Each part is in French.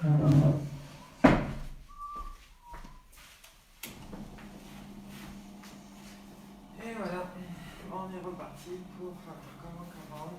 Et voilà, on est reparti pour comment 40.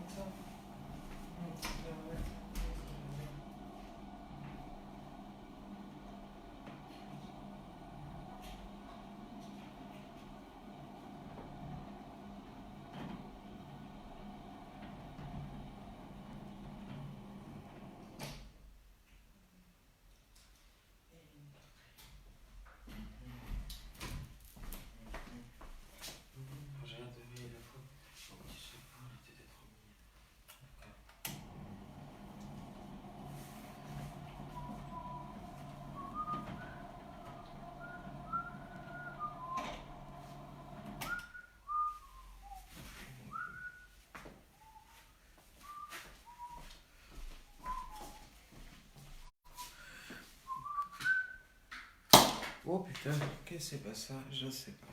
J'ai adoré la fois. Mon petit chapeau, il était trop mignon. Oh putain, qu'est-ce que c'est pas ça? Je sais pas.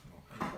Bon, allez.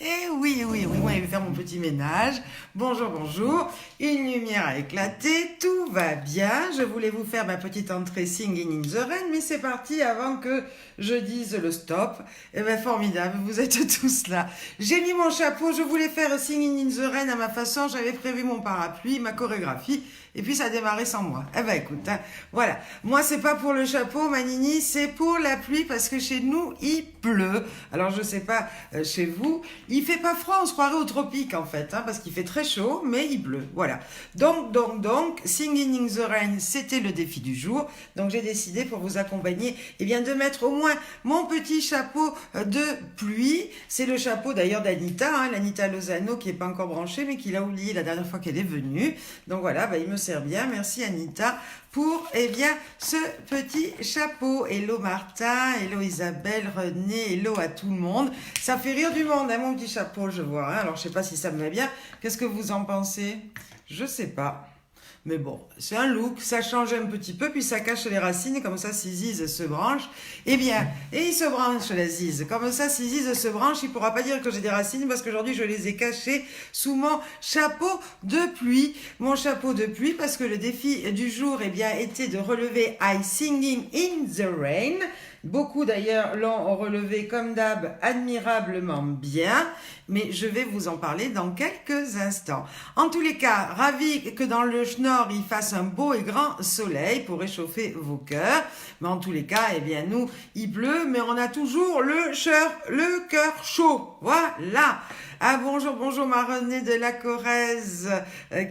Eh oui, oui, oui, moi je vais faire mon petit ménage. Bonjour, bonjour. Une lumière a éclaté, tout va bien. Je voulais vous faire ma petite entrée Singing in the Rain, mais c'est parti avant que je dise le stop. Eh bien, formidable, vous êtes tous là. J'ai mis mon chapeau, je voulais faire Singing in the Rain à ma façon. J'avais prévu mon parapluie, ma chorégraphie. Et puis ça a démarré sans moi. Eh ben écoute, hein, voilà. Moi c'est pas pour le chapeau, ma nini, c'est pour la pluie parce que chez nous il pleut. Alors je sais pas chez vous, il fait pas froid, on se croirait au tropique en fait, hein, parce qu'il fait très chaud, mais il pleut. Voilà. Donc, Singing in the Rain, c'était le défi du jour. Donc j'ai décidé pour vous accompagner, eh bien de mettre au moins mon petit chapeau de pluie. C'est le chapeau d'ailleurs d'Anita, hein, l'Anita Lozano qui est pas encore branchée, mais qui l'a oublié la dernière fois qu'elle est venue. Donc voilà, bah, il me sert bien. Merci Anita pour eh bien ce petit chapeau. Hello Martin, hello Isabelle, René, hello à tout le monde. Ça fait rire du monde, hein, mon petit chapeau, je vois. Hein. Alors je sais pas si ça me va bien. Qu'est-ce que vous en pensez? Je sais pas. Mais bon, c'est un look, ça change un petit peu, puis ça cache les racines, comme ça, si Ziz se branche, eh bien, et il se branche, la Ziz. Comme ça, si Ziz se branche, il pourra pas dire que j'ai des racines, parce qu'aujourd'hui, je les ai cachées sous mon chapeau de pluie. Mon chapeau de pluie, parce que le défi du jour, eh bien, était de relever I Singing in the Rain. Beaucoup d'ailleurs l'ont relevé comme d'hab admirablement bien, mais je vais vous en parler dans quelques instants. En tous les cas, ravi que dans le nord il fasse un beau et grand soleil pour réchauffer vos cœurs. Mais en tous les cas, eh bien nous, il pleut, mais on a toujours le cœur chaud. Voilà. Ah bonjour ma Renée de la Corrèze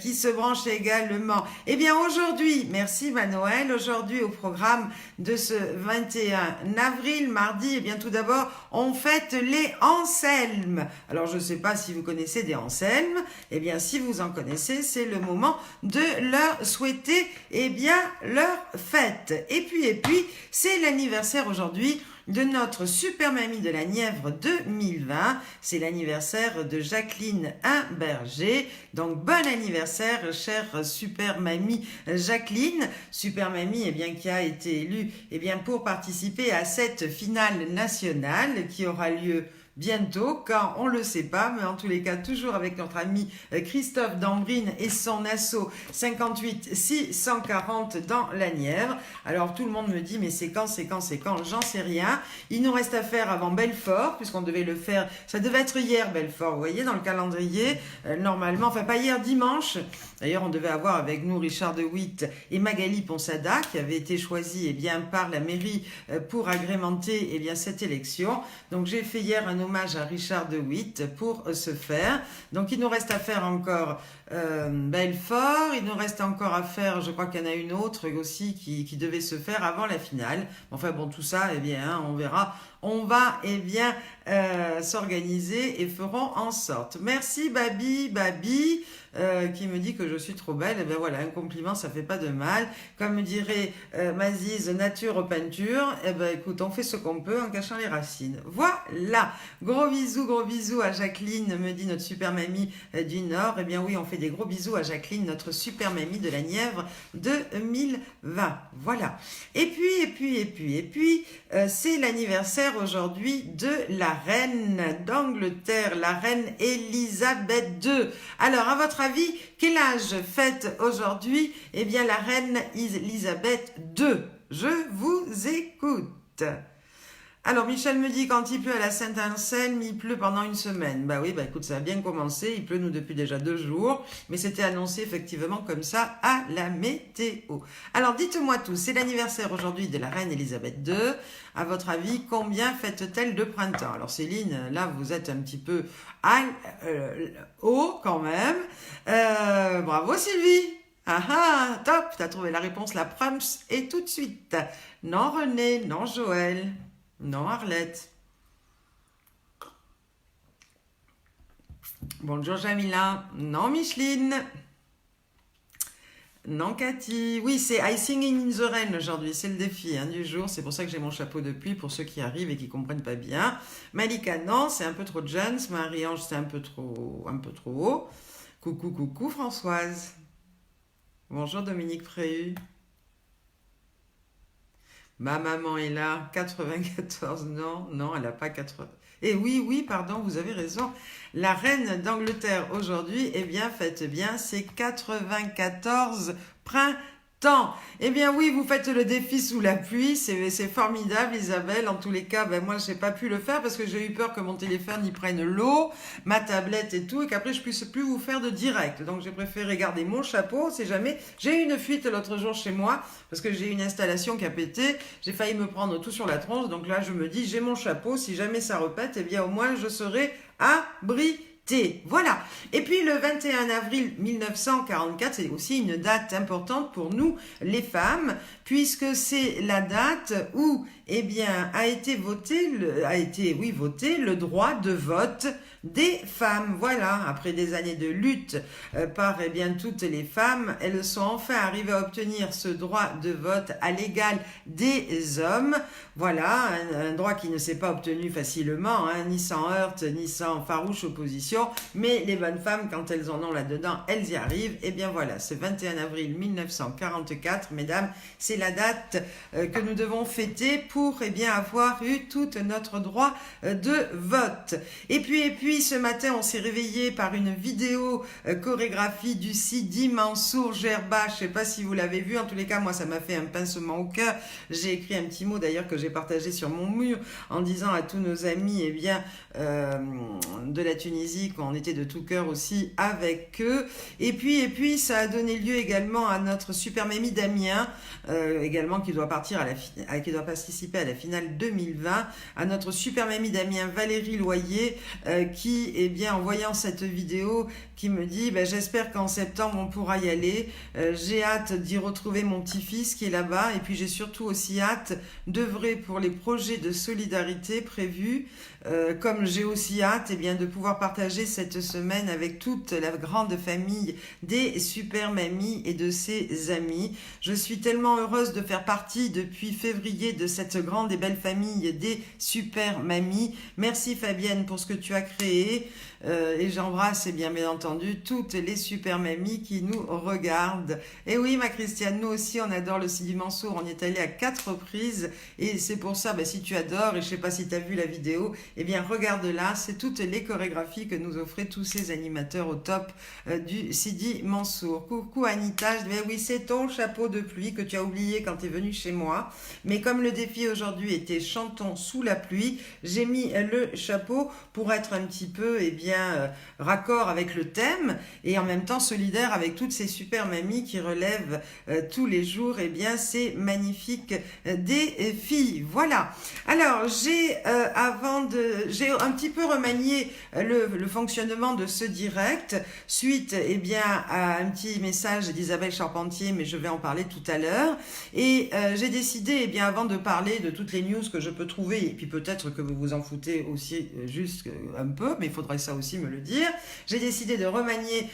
qui se branche également. Eh bien aujourd'hui, merci Manuel, aujourd'hui au programme de ce 21 avril, mardi, eh bien tout d'abord, on fête les Anselmes. Alors je ne sais pas si vous connaissez des Anselmes, eh bien si vous en connaissez, c'est le moment de leur souhaiter eh bien leur fête. Et puis, c'est l'anniversaire aujourd'hui de notre super mamie de la Nièvre 2020. C'est l'anniversaire de Jacqueline Imberger. Donc bon anniversaire, chère super mamie Jacqueline. Super mamie eh bien, qui a été élue eh bien, pour participer à cette finale nationale qui aura lieu bientôt, quand on le sait pas, mais en tous les cas toujours avec notre ami Christophe Dambrine et son asso 58 640 dans la Nièvre. Alors tout le monde me dit mais c'est quand, j'en sais rien. Il nous reste à faire avant Belfort, puisqu'on devait le faire, ça devait être hier Belfort, vous voyez dans le calendrier, normalement, enfin pas hier, dimanche. D'ailleurs on devait avoir avec nous Richard de Witt et Magali Ponsada qui avaient été choisis eh bien, par la mairie pour agrémenter eh bien, cette élection. Donc j'ai fait hier un hommage à Richard de Witt pour ce faire. Donc il nous reste à faire encore Belfort, il nous reste encore à faire, je crois qu'il y en a une autre aussi qui devait se faire avant la finale. Enfin bon, tout ça, eh bien, hein, on verra. On va eh bien s'organiser et ferons en sorte. Merci Babi qui me dit que je suis trop belle. Et bien voilà, un compliment, ça fait pas de mal. Comme dirait Maziz, nature peinture. Eh ben écoute, on fait ce qu'on peut en cachant les racines. Voilà. Gros bisous à Jacqueline, me dit notre super mamie du Nord. Eh bien oui, on fait des gros bisous à Jacqueline, notre super mamie de la Nièvre 2020. Voilà. Et puis, c'est l'anniversaire aujourd'hui de la reine d'Angleterre, la reine Elisabeth II. Alors, à votre avis, quel âge fête aujourd'hui, eh bien, la reine Elisabeth II? Je vous écoute. Alors, Michel me dit, quand il pleut à la Saint-Anselme, il pleut pendant une semaine. Bah oui, bah écoute, ça a bien commencé. Il pleut, nous, depuis déjà 2 jours. Mais c'était annoncé, effectivement, comme ça, à la météo. Alors, dites-moi tous, c'est l'anniversaire aujourd'hui de la reine Elisabeth II. À votre avis, combien fête-t-elle de printemps? Alors, Céline, là, vous êtes un petit peu haut, quand même. Bravo, Sylvie! Ah ah, top, t'as trouvé la réponse, la prumps, et tout de suite. Non, René, non, Joël. Non, Arlette. Bonjour, Jamila. Non, Micheline. Non, Cathy. Oui, c'est I Singing in the Rain aujourd'hui. C'est le défi du jour. C'est pour ça que j'ai mon chapeau de pluie pour ceux qui arrivent et qui comprennent pas bien. Malika, non, c'est un peu trop Jones. Marie-Ange, c'est un peu trop haut. Coucou, coucou, Françoise. Bonjour, Dominique Préhu. Ma maman est là, 94, non, elle n'a pas 80. Et oui, pardon, vous avez raison. La reine d'Angleterre aujourd'hui, eh bien, faites bien, c'est 94 printemps. Eh bien oui, vous faites le défi sous la pluie, c'est formidable Isabelle. En tous les cas, ben moi j'ai pas pu le faire parce que j'ai eu peur que mon téléphone y prenne l'eau, ma tablette et tout, et qu'après je puisse plus vous faire de direct. Donc j'ai préféré garder mon chapeau, c'est jamais. J'ai eu une fuite l'autre jour chez moi parce que j'ai une installation qui a pété, j'ai failli me prendre tout sur la tronche, donc là je me dis j'ai mon chapeau, si jamais ça repète, eh bien au moins je serai abri. Voilà. Et puis le 21 avril 1944, c'est aussi une date importante pour nous, les femmes, puisque c'est la date où, eh bien, a été voté le droit de vote des femmes. Voilà. Après des années de lutte par, eh bien, toutes les femmes, elles sont enfin arrivées à obtenir ce droit de vote à l'égal des hommes. Voilà. Un droit qui ne s'est pas obtenu facilement, ni sans heurte, ni sans farouche opposition. Mais les bonnes femmes, quand elles en ont là-dedans, elles y arrivent. Et bien voilà, ce 21 avril 1944, mesdames, c'est la date que nous devons fêter pour avoir eu tout notre droit de vote. Et puis, ce matin, on s'est réveillé par une vidéo chorégraphie du Sidi Mansour Gerba. Je ne sais pas si vous l'avez vu. En tous les cas, moi, ça m'a fait un pincement au cœur. J'ai écrit un petit mot d'ailleurs que j'ai partagé sur mon mur en disant à tous nos amis, de la Tunisie, qu'on était de tout cœur aussi avec eux. Et puis, ça a donné lieu également à notre super mamie Damien, également qui doit qui doit participer à la finale 2020, à notre super mamie Damien Valérie Loyer, qui, en voyant cette vidéo, qui me dit j'espère qu'en septembre on pourra y aller. J'ai hâte d'y retrouver mon petit-fils qui est là-bas, et puis j'ai surtout aussi hâte d'œuvrer pour les projets de solidarité prévus, comme j'ai aussi hâte de pouvoir partager cette semaine avec toute la grande famille des super mamies et de ses amis. Je suis tellement heureuse de faire partie depuis février de cette grande et belle famille des super mamies. Merci Fabienne pour ce que tu as créé. Et j'embrasse bien entendu toutes les super mamies qui nous regardent. Et oui, ma Christiane, nous aussi on adore le Sidi Mansour, on y est allé à 4 reprises, et c'est pour ça, si tu adores, et je sais pas si tu as vu la vidéo, regarde-la, c'est toutes les chorégraphies que nous offraient tous ces animateurs au top du Sidi Mansour. Coucou Anita, oui, c'est ton chapeau de pluie que tu as oublié quand tu es venu chez moi, mais comme le défi aujourd'hui était chantons sous la pluie, j'ai mis le chapeau pour être un petit peu raccord avec le thème, et en même temps solidaire avec toutes ces super mamies qui relèvent tous les jours ces magnifiques défis. Voilà. Alors j'ai un petit peu remanié le fonctionnement de ce direct suite à un petit message d'Isabelle Charpentier, mais je vais en parler tout à l'heure, et j'ai décidé avant de parler de toutes les news que je peux trouver, et puis peut-être que vous vous en foutez aussi juste un peu, mais il faudrait ça aussi aussi me le dire. J'ai décidé de remanier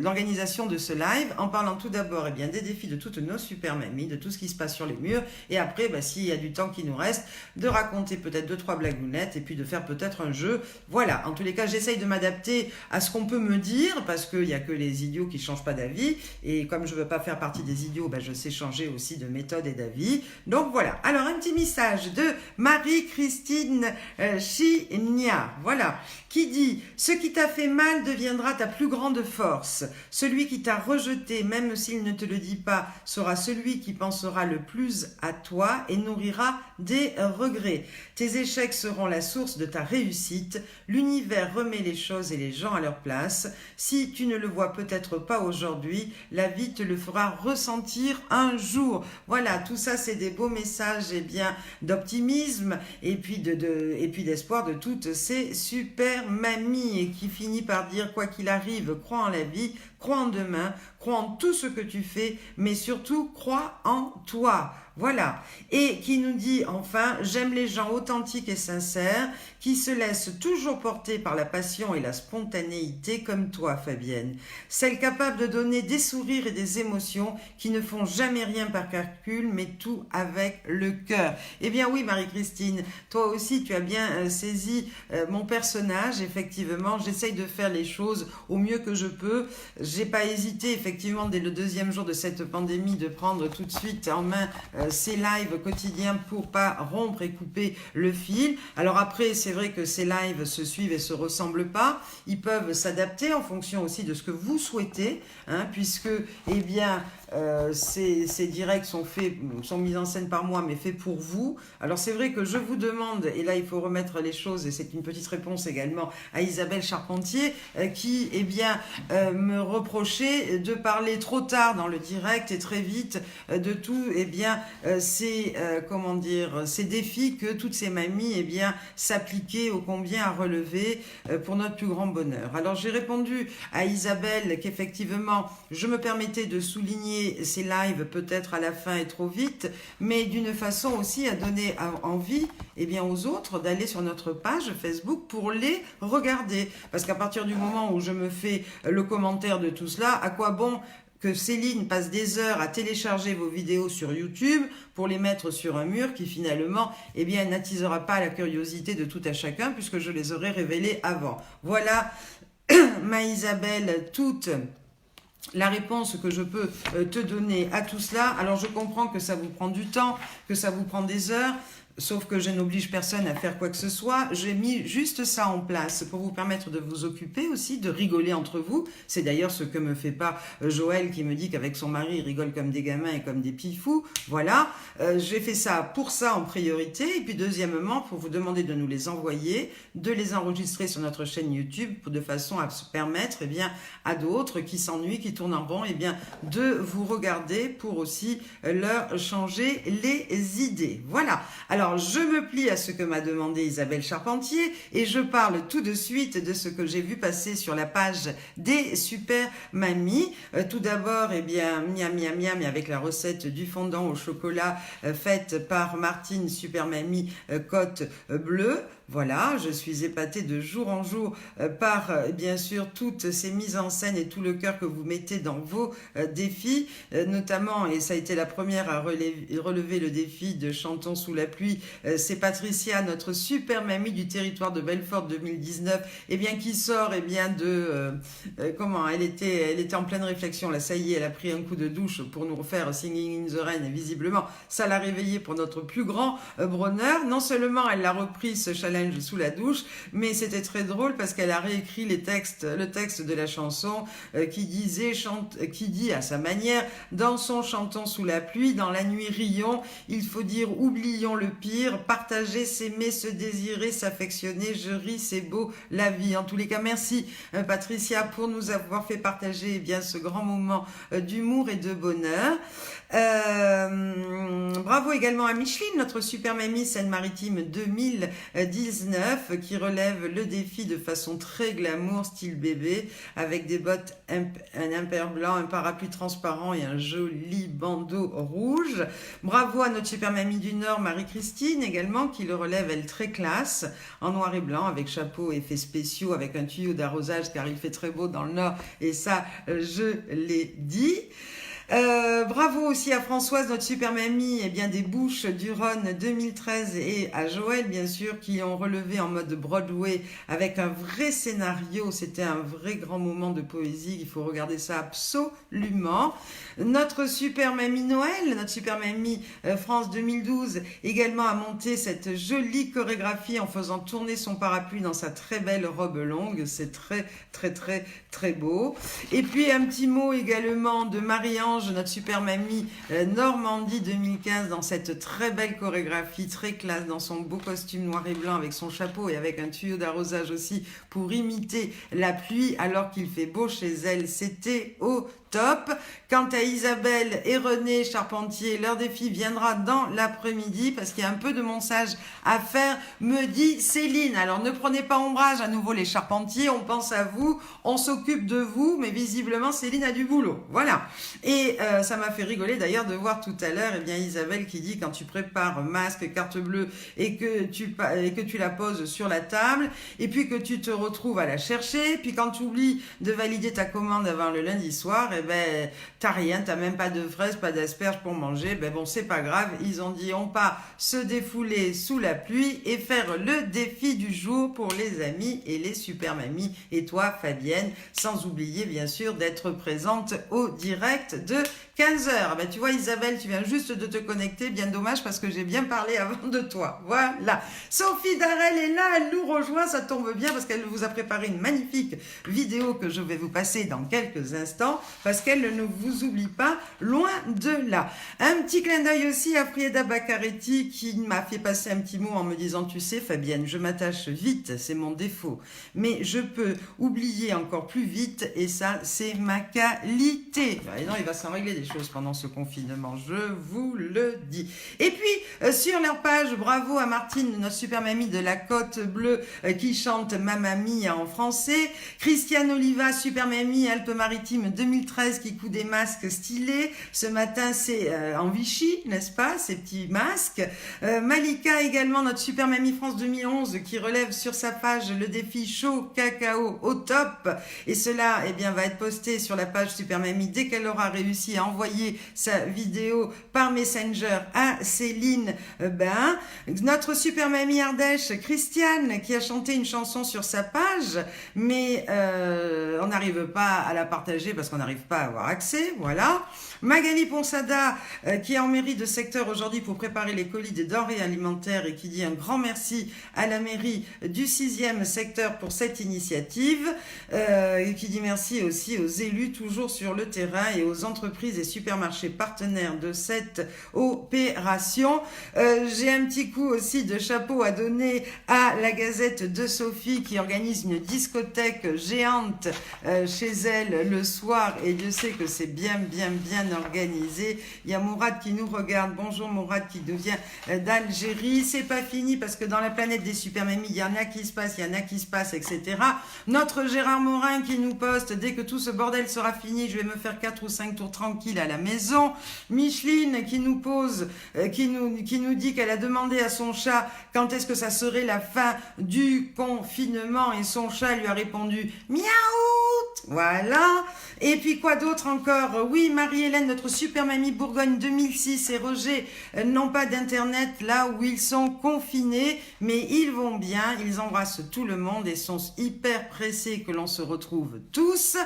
l'organisation de ce live en parlant tout d'abord des défis de toutes nos super mamies, de tout ce qui se passe sur les murs, et après, s'il y a du temps qui nous reste, de raconter peut-être 2-3 blagounettes, et puis de faire peut-être un jeu. Voilà, en tous les cas, j'essaye de m'adapter à ce qu'on peut me dire, parce qu'il n'y a que les idiots qui ne changent pas d'avis, et comme je ne veux pas faire partie des idiots, je sais changer aussi de méthode et d'avis. Donc voilà, alors un petit message de Marie-Christine Chigna, voilà, qui dit « Ce qui t'a fait mal deviendra ta plus grande force. Celui qui t'a rejeté, même s'il ne te le dit pas, sera celui qui pensera le plus à toi et nourrira des regrets. Tes échecs seront la source de ta réussite. L'univers remet les choses et les gens à leur place. Si tu ne le vois peut-être pas aujourd'hui, la vie te le fera ressentir un jour. » Voilà, tout ça, c'est des beaux messages d'optimisme et puis d'espoir de toutes ces super mamies, et qui finit par dire « Quoi qu'il arrive, crois en la vie, crois en demain, crois en tout ce que tu fais, mais surtout crois en toi. » Voilà. Et qui nous dit enfin « J'aime les gens authentiques et sincères, qui se laissent toujours porter par la passion et la spontanéité comme toi, Fabienne. Celles capables de donner des sourires et des émotions, qui ne font jamais rien par calcul, mais tout avec le cœur. » Eh bien oui, Marie-Christine, toi aussi, tu as bien saisi mon personnage. Effectivement, j'essaye de faire les choses au mieux que je peux. J'ai pas hésité, effectivement, dès le 2e jour de cette pandémie, de prendre tout de suite en main ces lives quotidiens pour pas rompre et couper le fil. Alors après, c'est vrai que ces lives se suivent et se ressemblent pas. Ils peuvent s'adapter en fonction aussi de ce que vous souhaitez, puisque, ces directs sont mis en scène par moi, mais faits pour vous. Alors c'est vrai que je vous demande, et là il faut remettre les choses, et c'est une petite réponse également à Isabelle Charpentier, qui me reprochait de parler trop tard dans le direct et très vite de tout ces défis que toutes ces mamies s'appliquaient ô combien à relever pour notre plus grand bonheur. Alors j'ai répondu à Isabelle qu'effectivement je me permettais de souligner ces lives peut-être à la fin et trop vite, mais d'une façon aussi à donner envie aux autres d'aller sur notre page Facebook pour les regarder. Parce qu'à partir du moment où je me fais le commentaire de tout cela, à quoi bon que Céline passe des heures à télécharger vos vidéos sur YouTube pour les mettre sur un mur qui finalement n'attisera pas la curiosité de tout à chacun, puisque je les aurais révélées avant. Voilà, ma Isabelle, toute la réponse que je peux te donner à tout cela. Alors je comprends que ça vous prend du temps, que ça vous prend des heures, sauf que je n'oblige personne à faire quoi que ce soit. J'ai mis juste ça en place pour vous permettre de vous occuper aussi, de rigoler entre vous. C'est d'ailleurs ce que me fait pas Joël, qui me dit qu'avec son mari, il rigole comme des gamins et comme des pifous. Voilà, j'ai fait ça pour ça en priorité. Et puis deuxièmement, pour vous demander de nous les envoyer, de les enregistrer sur notre chaîne YouTube, de façon à se permettre à d'autres qui s'ennuient, qui tournent en rond, de vous regarder pour aussi leur changer les idées. Voilà. Alors, je me plie à ce que m'a demandé Isabelle Charpentier et je parle tout de suite de ce que j'ai vu passer sur la page des super mamies. Tout d'abord, miam miam miam, avec la recette du fondant au chocolat faite par Martine Super Mamie Côte Bleue. Voilà, je suis épatée de jour en jour par, bien sûr, toutes ces mises en scène et tout le cœur que vous mettez dans vos défis, notamment, et ça a été la première à relever le défi de Chantons sous la pluie, c'est Patricia, notre super mamie du territoire de Belfort 2019, qui sort, elle était en pleine réflexion, là, ça y est, elle a pris un coup de douche pour nous refaire Singing in the Rain, et visiblement, ça l'a réveillée pour notre plus grand bonheur. Non seulement elle l'a repris, ce challenge sous la douche, mais c'était très drôle parce qu'elle a réécrit le texte de la chanson qui dit à sa manière: dansons, chantons sous la pluie, dans la nuit rions, il faut dire oublions le pire, partager, s'aimer, se désirer, s'affectionner, je ris, c'est beau la vie. En tous les cas, merci Patricia pour nous avoir fait partager ce grand moment d'humour et de bonheur. Bravo également à Micheline, notre super mamie Seine-Maritime 2019, qui relève le défi de façon très glamour, style bébé, avec des bottes, un imper blanc, un parapluie transparent et un joli bandeau rouge. Bravo à notre super mamie du Nord, Marie-Christine, Christine également qui le relève, elle très classe, en noir et blanc, avec chapeau, effets spéciaux, avec un tuyau d'arrosage car il fait très beau dans le nord et ça je l'ai dit. Bravo aussi à Françoise, notre super mamie, et bien des Bouches du Rhône 2013 et à Joël bien sûr qui ont relevé en mode Broadway avec un vrai scénario, c'était un vrai grand moment de poésie, il faut regarder ça absolument. Notre super mamie Noël, notre super mamie France 2012 également a monté cette jolie chorégraphie en faisant tourner son parapluie dans sa très belle robe longue, c'est très beau. Et puis un petit mot également de Marie-Ange, notre super mamie Normandie 2015 dans cette très belle chorégraphie, très classe, dans son beau costume noir et blanc avec son chapeau et avec un tuyau d'arrosage aussi pour imiter la pluie alors qu'il fait beau chez elle. C'était au top. Quant à Isabelle et René Charpentier, leur défi viendra dans l'après-midi parce qu'il y a un peu de montage à faire, me dit Céline. Alors ne prenez pas ombrage à nouveau les Charpentiers, on pense à vous, on s'occupe de vous, mais visiblement Céline a du boulot. Voilà. Et ça m'a fait rigoler d'ailleurs de voir tout à l'heure Isabelle qui dit quand tu prépares masque, carte bleue et que tu la poses sur la table et puis que tu te retrouves à la chercher, puis quand tu oublies de valider ta commande avant le lundi soir, t'as rien, t'as même pas de fraises, pas d'asperges pour manger, bon c'est pas grave, ils ont dit on part se défouler sous la pluie et faire le défi du jour pour les amis et les super mamies et toi Fabienne, sans oublier bien sûr d'être présente au direct de 15h. Tu vois Isabelle, tu viens juste de te connecter, bien dommage parce que j'ai bien parlé avant de toi. Voilà. Sophie Darel est là, elle nous rejoint, ça tombe bien parce qu'elle vous a préparé une magnifique vidéo que je vais vous passer dans quelques instants parce qu'elle ne vous oublie pas, loin de là. Un petit clin d'œil aussi à Frieda Baccaretti qui m'a fait passer un petit mot en me disant tu sais Fabienne, je m'attache vite, c'est mon défaut, mais je peux oublier encore plus vite et ça c'est ma qualité. Et non, il va s'en régler des choses pendant ce confinement, je vous le dis. Et puis sur leur page, bravo à Martine, notre super mamie de la Côte Bleue qui chante Mamma Mia en français, Christiane Oliva, super mamie Alpes-Maritimes 2013 qui coud des masques stylés. Ce matin c'est en Vichy, n'est-ce pas, ces petits masques. Malika également, notre super mamie France 2011 qui relève sur sa page le défi chaud cacao au top et cela va être posté sur la page super mamie dès qu'elle aura réussi à envoyer sa vidéo par Messenger à Céline notre super mamie Ardèche Christiane qui a chanté une chanson sur sa page mais on n'arrive pas à la partager parce qu'on n'arrive pas à avoir accès, voilà. Magali Ponsada qui est en mairie de secteur aujourd'hui pour préparer les colis des denrées alimentaires et qui dit un grand merci à la mairie du 6e secteur pour cette initiative et qui dit merci aussi aux élus toujours sur le terrain et aux entreprises et supermarchés partenaires de cette opération. J'ai un petit coup aussi de chapeau à donner à la Gazette de Sophie qui organise une discothèque géante chez elle le soir et Dieu sait que c'est bien organisé. Il y a Mourad qui nous regarde, bonjour Mourad qui nous vient d'Algérie. C'est pas fini parce que dans la planète des super mamies, il y en a qui se passe, etc. Notre Gérard Morin qui nous poste, dès que tout ce bordel sera fini, je vais me faire 4 ou 5 tours tranquilles à la maison. Micheline qui nous pose, qui nous dit qu'elle a demandé à son chat quand est-ce que ça serait la fin du confinement et son chat lui a répondu miaou. Voilà. Et puis quoi d'autre encore? Oui, Marie-Hélène, notre super mamie Bourgogne 2006 et Roger n'ont pas d'internet là où ils sont confinés, mais ils vont bien, ils embrassent tout le monde et sont hyper pressés que l'on se retrouve tous.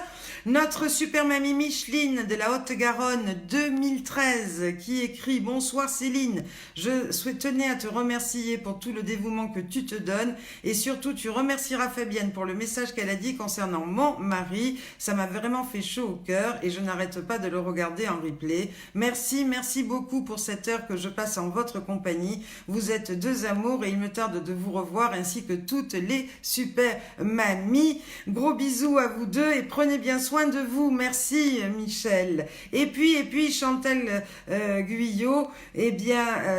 Notre super mamie Micheline de la Haute-Garonne 2013 qui écrit bonsoir Céline, je tenais à te remercier pour tout le dévouement que tu te donnes et surtout tu remercieras Fabienne pour le message qu'elle a dit concernant mon mari, ça m'a vraiment fait chaud au cœur et je n'arrête pas de le regarder en replay. Merci beaucoup pour cette heure que je passe en votre compagnie. Vous êtes deux amours et il me tarde de vous revoir ainsi que toutes les super mamies. Gros bisous à vous deux et prenez bien soin de vous. Merci Michel. Et puis Chantal Guyot,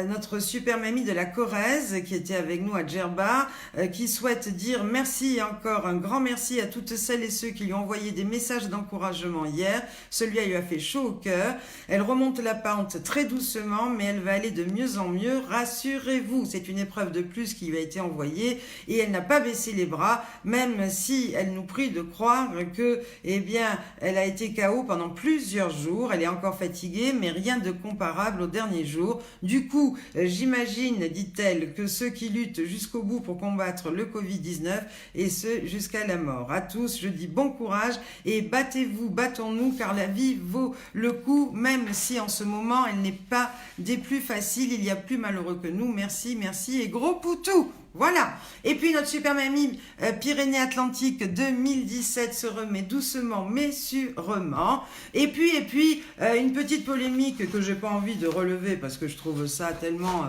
notre super mamie de la Corrèze qui était avec nous à Djerba, qui souhaite dire merci encore, un grand merci à toutes celles et ceux qui lui ont envoyé des messages d'encouragement découragement hier. Celui-là lui a fait chaud au cœur. Elle remonte la pente très doucement, mais elle va aller de mieux en mieux. Rassurez-vous, c'est une épreuve de plus qui lui a été envoyée et elle n'a pas baissé les bras, même si elle nous prie de croire que, eh bien, elle a été KO pendant plusieurs jours. Elle est encore fatiguée, mais rien de comparable aux derniers jours. Du coup, j'imagine, dit-elle, que ceux qui luttent jusqu'au bout pour combattre le Covid-19 et ce jusqu'à la mort. À tous, je dis bon courage et battez-vous, battons-nous, car la vie vaut le coup, même si en ce moment elle n'est pas des plus faciles, il y a plus malheureux que nous. Merci, merci et gros poutou. Voilà. Et puis notre super mamie Pyrénées-Atlantiques 2017 se remet doucement mais sûrement. Et puis une petite polémique que j'ai pas envie de relever parce que je trouve ça tellement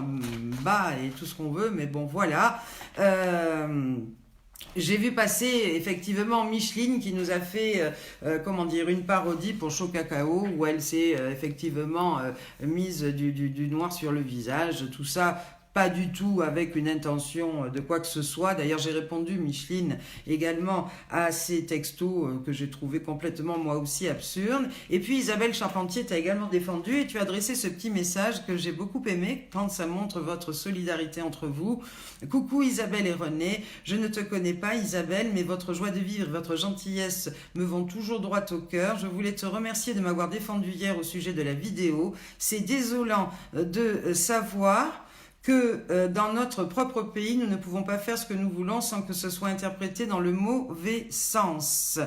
bas et tout ce qu'on veut, mais bon voilà. J'ai vu passer effectivement Micheline qui nous a fait une parodie pour Chaud Cacao où elle s'est effectivement mise du noir sur le visage, tout ça pas du tout avec une intention de quoi que ce soit. D'ailleurs, j'ai répondu, Micheline, également à ces textos que j'ai trouvé complètement, moi aussi, absurdes. Et puis, Isabelle Charpentier t'a également défendu et tu as adressé ce petit message que j'ai beaucoup aimé quand ça montre votre solidarité entre vous. Coucou Isabelle et René, je ne te connais pas Isabelle, mais votre joie de vivre, votre gentillesse me vont toujours droit au cœur. Je voulais te remercier de m'avoir défendu hier au sujet de la vidéo. C'est désolant de savoir que dans notre propre pays, nous ne pouvons pas faire ce que nous voulons sans que ce soit interprété dans le mauvais sens.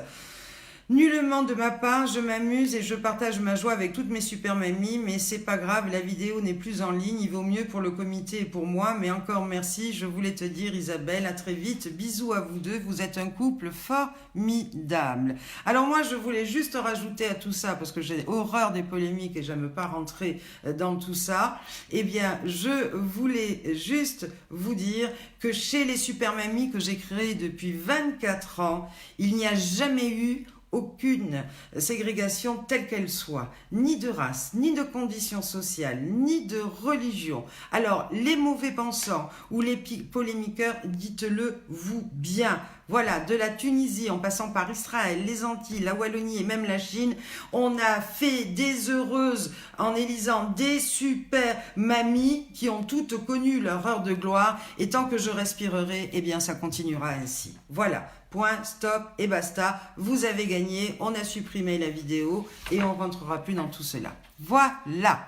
Nullement de ma part, je m'amuse et je partage ma joie avec toutes mes super mamies, mais c'est pas grave, la vidéo n'est plus en ligne, il vaut mieux pour le comité et pour moi, mais encore merci, je voulais te dire Isabelle, à très vite, bisous à vous deux, vous êtes un couple formidable. Alors moi, je voulais juste rajouter à tout ça, parce que j'ai horreur des polémiques et j'aime pas rentrer dans tout ça, eh bien, je voulais juste vous dire que chez les super mamies que j'ai créées depuis 24 ans, il n'y a jamais eu aucune ségrégation telle qu'elle soit, ni de race, ni de conditions sociales, ni de religion. Alors, les mauvais pensants ou les polémiqueurs, dites-le vous bien. Voilà, de la Tunisie, en passant par Israël, les Antilles, la Wallonie et même la Chine, on a fait des heureuses en élisant des super mamies qui ont toutes connu leur heure de gloire. Et tant que je respirerai, eh bien, ça continuera ainsi. Voilà. Point, stop et basta. Vous avez gagné. On a supprimé la vidéo et on ne rentrera plus dans tout cela. Voilà.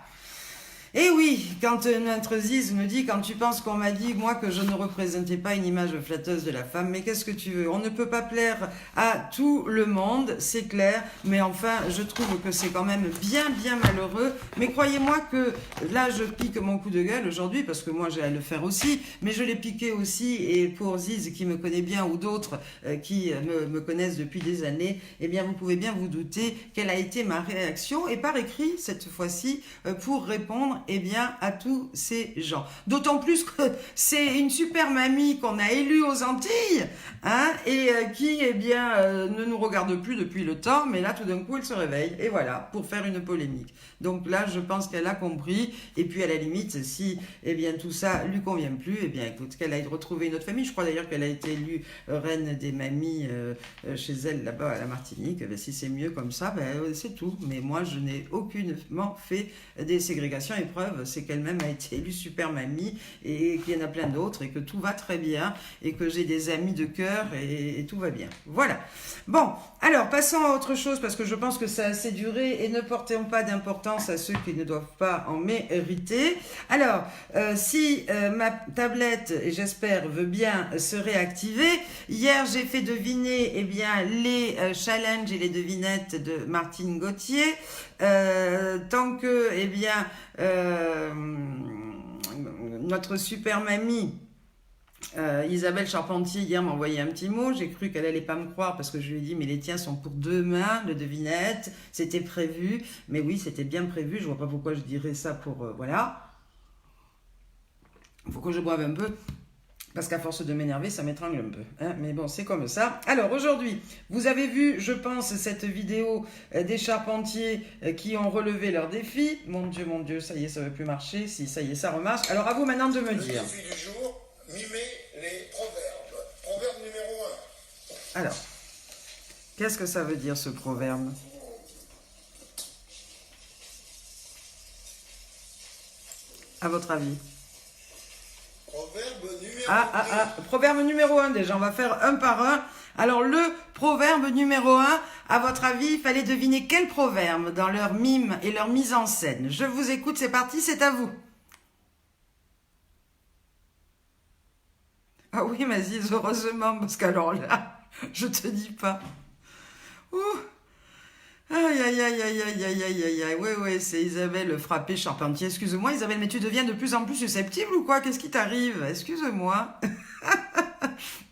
Et oui, quand notre Ziz me dit, quand tu penses qu'on m'a dit, moi, que je ne représentais pas une image flatteuse de la femme, mais qu'est-ce que tu veux? On ne peut pas plaire à tout le monde, c'est clair, mais enfin, je trouve que c'est quand même bien malheureux. Mais croyez-moi que là, je pique mon coup de gueule aujourd'hui, parce que moi, j'ai à le faire aussi, mais je l'ai piqué aussi, et pour Ziz, qui me connaît bien, ou d'autres qui me connaissent depuis des années, eh bien, vous pouvez bien vous douter quelle a été ma réaction, et par écrit, cette fois-ci, pour répondre eh bien, à tous ces gens. D'autant plus que c'est une super mamie qu'on a élue aux Antilles, hein, et qui, eh bien, ne nous regarde plus depuis le temps, mais là, tout d'un coup, elle se réveille, et voilà, pour faire une polémique. Donc là, je pense qu'elle a compris, et puis à la limite, si, eh bien, tout ça lui convient plus, eh bien, écoute, qu'elle aille retrouver une autre famille. Je crois d'ailleurs qu'elle a été élue reine des mamies chez elle, là-bas, à la Martinique. Ben, si c'est mieux comme ça, ben, c'est tout. Mais moi, je n'ai aucunement fait des ségrégations. Et preuve, c'est qu'elle-même a été élue super mamie et qu'il y en a plein d'autres et que tout va très bien et que j'ai des amis de cœur et tout va bien. Voilà. Bon, alors passons à autre chose parce que je pense que ça a assez duré et ne portons pas d'importance à ceux qui ne doivent pas en mériter. Alors, si ma tablette, et j'espère, veut bien se réactiver, hier j'ai fait deviner eh bien, les challenges et les devinettes de Martine Gauthier. Tant que, eh bien, notre super mamie Isabelle Charpentier hier m'a envoyé un petit mot, j'ai cru qu'elle allait pas me croire parce que je lui ai dit mais les tiens sont pour demain, le devinette, c'était prévu, mais oui c'était bien prévu, je vois pas pourquoi je dirais ça pour, voilà, il faut que je boive un peu. Parce qu'à force de m'énerver, ça m'étrangle un peu. Hein, mais bon, c'est comme ça. Alors aujourd'hui, vous avez vu, je pense, cette vidéo des charpentiers qui ont relevé leur défi. Mon Dieu, ça y est, ça ne veut plus marcher. Si, ça y est, ça remarche. Alors à vous maintenant de me dire. Le défi du jour, mimer les proverbes. Proverbe numéro 1. Alors, qu'est-ce que ça veut dire ce proverbe ? à votre avis? Proverbe numéro 2. Proverbe numéro 1 déjà, on va faire un par un. Alors le proverbe numéro 1, à votre avis, il fallait deviner quel proverbe dans leur mime et leur mise en scène. Je vous écoute, c'est parti, c'est à vous. Ah oui, Maziz, heureusement, parce qu'alors là, je te dis pas. Ouh. Aïe, aïe, aïe, aïe, aïe, aïe, aïe, aïe, aïe. Ouais, c'est Isabelle Frappé Charpentier. Excuse-moi, Isabelle, mais tu deviens de plus en plus susceptible ou quoi? Qu'est-ce qui t'arrive? Excuse-moi.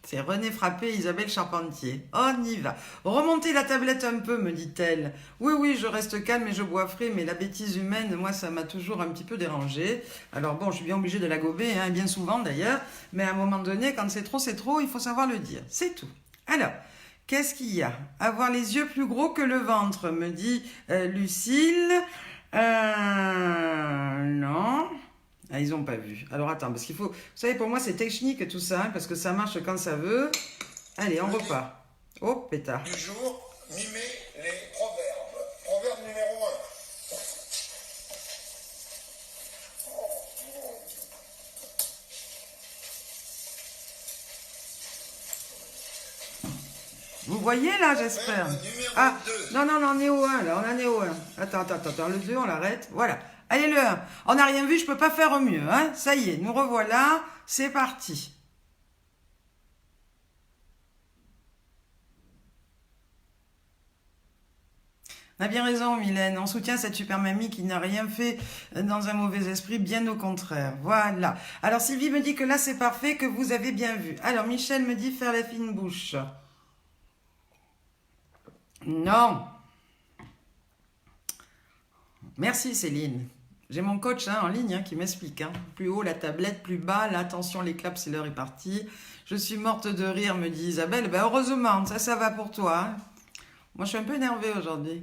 C'est René Frappé, Isabelle Charpentier. On y va. Remontez la tablette un peu, me dit-elle. Oui, je reste calme et je bois frais, mais la bêtise humaine, moi, ça m'a toujours un petit peu dérangé. Alors bon, je suis bien obligée de la gober, hein, bien souvent d'ailleurs. Mais à un moment donné, quand c'est trop, il faut savoir le dire. C'est tout. Alors... Qu'est-ce qu'il y a? Avoir les yeux plus gros que le ventre, me dit Lucille. Non. Ah, ils n'ont pas vu. Alors attends, parce qu'il faut... Vous savez, pour moi, c'est technique tout ça, hein, parce que ça marche quand ça veut. Allez, on repart. Oh, pétard. Du jour, mimer les proverbes. Proverbe numéro 1. Vous voyez là, j'espère. Ah, non, on est au 1, là, on en est au 1. Attends, le 2, on l'arrête. Voilà. Allez, le 1. On n'a rien vu, je peux pas faire mieux, hein. Ça y est, nous revoilà. C'est parti. On a bien raison, Mylène. On soutient cette super mamie qui n'a rien fait dans un mauvais esprit, bien au contraire. Voilà. Alors, Sylvie me dit que là, c'est parfait, que vous avez bien vu. Alors, Michel me dit faire la fine bouche. Non. Merci Céline. J'ai mon coach en ligne qui m'explique. Plus haut la tablette, plus bas. Là, attention, les claps, c'est l'heure est partie. Je suis morte de rire, me dit Isabelle. Ben, heureusement, ça va pour toi. Moi, je suis un peu énervée aujourd'hui.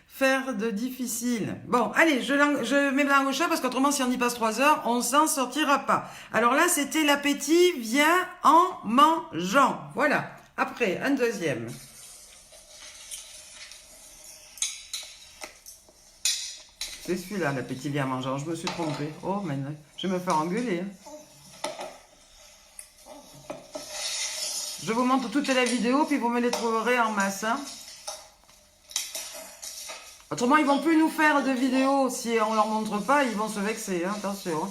Faire de difficile. Bon, allez, je mets la langue au chat parce qu'autrement, si on y passe 3 heures, on s'en sortira pas. Alors là, c'était l'appétit vient en mangeant. Voilà. Après, un deuxième. C'est celui-là, l'appétit vient en mangeant. Je me suis trompée. Oh, maintenant, je vais me faire engueuler. Je vous montre toute la vidéo, puis vous me les trouverez en masse. Autrement, ils vont plus nous faire de vidéos. Si on leur montre pas, ils vont se vexer. Attention.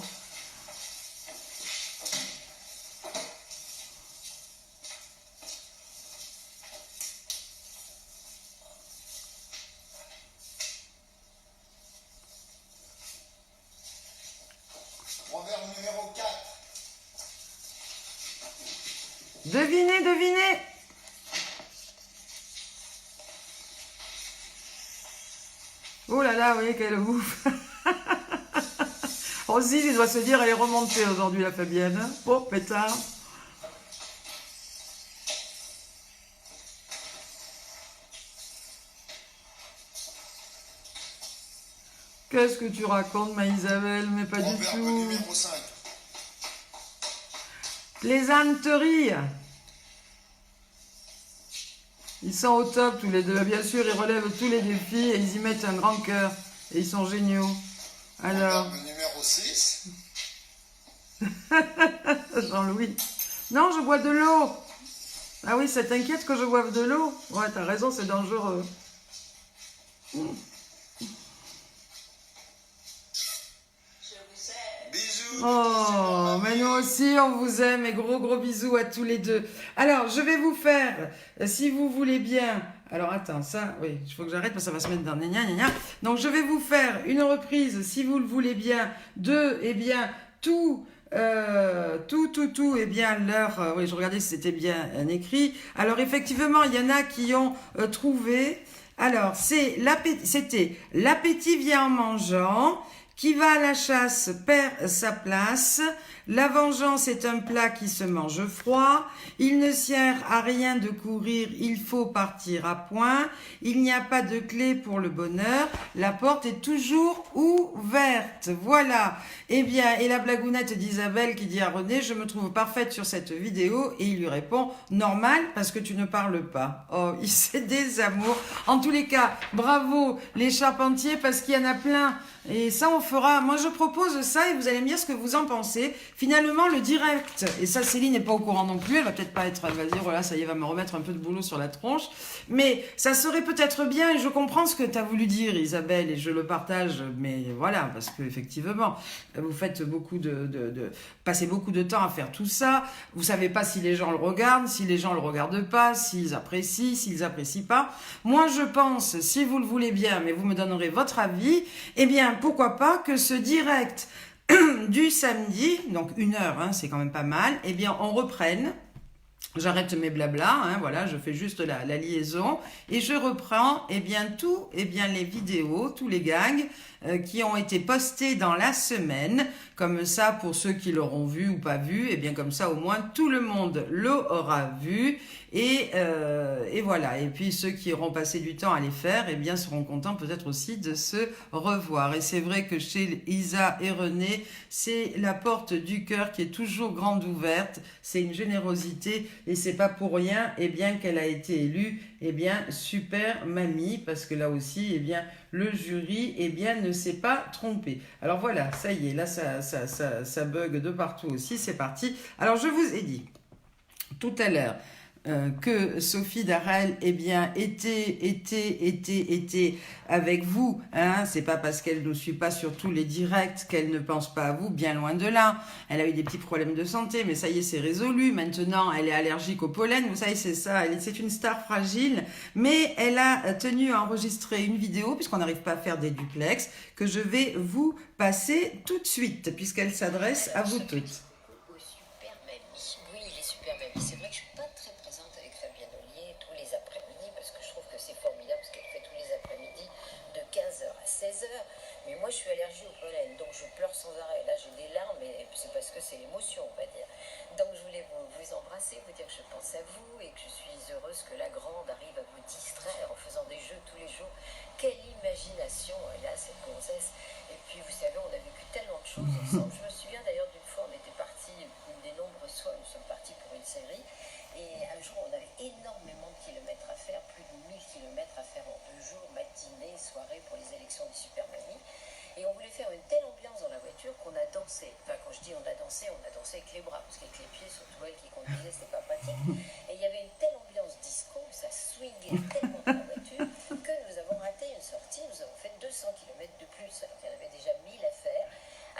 Proverbe numéro 4. Devinez. Oh là là, vous voyez qu'elle bouffe. Rosine, il doit se dire, elle est remontée aujourd'hui, la Fabienne. Oh, pétard. Qu'est-ce que tu racontes, ma Isabelle? Mais pas du Proverbe tout. numéro 5. Plaisanterie. Ils sont au top tous les deux. Bien sûr, ils relèvent tous les défis et ils y mettent un grand cœur. Et ils sont géniaux. Alors. Proverbe numéro 6. Jean-Louis. Non, je bois de l'eau. Ah oui, ça t'inquiète que je boive de l'eau? Ouais, t'as raison, c'est dangereux. Bisous. Oh, mais nous aussi, on vous aime et gros bisous à tous les deux. Alors, je vais vous faire, si vous voulez bien... Alors, attends, ça, oui, il faut que j'arrête parce que ça va se mettre dans les gna gna gna. Donc, je vais vous faire une reprise, si vous le voulez bien, de, eh bien, tout, eh bien, leur... oui, je regardais si c'était bien écrit. Alors, effectivement, il y en a qui ont trouvé... Alors, c'était l'appétit vient en mangeant... Qui va à la chasse perd sa place. La vengeance est un plat qui se mange froid. Il ne sert à rien de courir, il faut partir à point. Il n'y a pas de clé pour le bonheur. La porte est toujours ouverte. Voilà. Eh bien, et la blagounette d'Isabelle qui dit à René, je me trouve parfaite sur cette vidéo. Et il lui répond, normal, parce que tu ne parles pas. Oh, c'est des amours. En tous les cas, bravo les charpentiers, parce qu'il y en a plein Et ça, on fera. Moi, je propose ça et vous allez me dire ce que vous en pensez. Finalement, le direct, et ça, Céline n'est pas au courant non plus. Elle va peut-être pas être. Elle va dire, voilà, ça y est, va me remettre un peu de boulot sur la tronche. Mais ça serait peut-être bien, et je comprends ce que tu as voulu dire, Isabelle, et je le partage. Mais voilà, parce que effectivement, vous faites passez beaucoup de temps à faire tout ça. Vous savez pas si les gens le regardent, si les gens le regardent pas, s'ils apprécient, s'ils apprécient pas. Moi, je pense, si vous le voulez bien, mais vous me donnerez votre avis, eh bien, pourquoi pas que ce direct du samedi, donc 1 heure, hein, c'est quand même pas mal, eh bien, on reprenne. J'arrête mes blabla, hein, voilà, je fais juste la liaison et je reprends les vidéos, tous les gags qui ont été postés dans la semaine, comme ça pour ceux qui l'auront vu ou pas vu, et bien comme ça au moins tout le monde l'aura vu et voilà. Et puis ceux qui auront passé du temps à les faire, eh bien seront contents peut-être aussi de se revoir. Et c'est vrai que chez Isa et René, c'est la porte du cœur qui est toujours grande ouverte, c'est une générosité. Et c'est pas pour rien, eh bien, qu'elle a été élue, eh bien, super mamie, parce que là aussi, eh bien, le jury, eh bien, ne s'est pas trompé. Alors voilà, ça y est, là, ça bug de partout aussi, c'est parti. Alors, je vous ai dit tout à l'heure que Sophie Darel, eh bien, était avec vous, hein. C'est pas parce qu'elle ne suit pas sur tous les directs qu'elle ne pense pas à vous, bien loin de là. Elle a eu des petits problèmes de santé, mais ça y est, c'est résolu. Maintenant, elle est allergique au pollen, vous savez, c'est ça. C'est une star fragile, mais elle a tenu à enregistrer une vidéo, puisqu'on n'arrive pas à faire des duplex, que je vais vous passer tout de suite, puisqu'elle s'adresse à vous toutes. Mais moi je suis allergique au pollen, donc je pleure sans arrêt. Là j'ai des larmes, mais c'est parce que c'est l'émotion, on va dire. Donc je voulais vous embrasser, vous dire que je pense à vous et que je suis heureuse que la grande arrive à vous distraire en faisant des jeux tous les jours. Quelle imagination elle a, cette gonzesse. Et puis vous savez, on a vécu tellement de choses ensemble. Je me souviens d'ailleurs d'une fois, on était partis, une des nombreuses fois, nous sommes partis pour une série. Et un jour, on avait énormément de kilomètres à faire, plus de 1000 kilomètres à faire en 2 jours, matinée, soirée pour les élections du Super Mamie. Et on voulait faire une telle ambiance dans la voiture qu'on a dansé. Enfin, quand je dis on a dansé avec les bras, parce qu'avec les pieds, surtout elle qui conduisait, c'était pas pratique. Et il y avait une telle ambiance disco, ça swingait tellement dans la voiture, que nous avons raté une sortie, nous avons fait 200 kilomètres de plus, alors qu'il y en avait déjà 1000 à faire.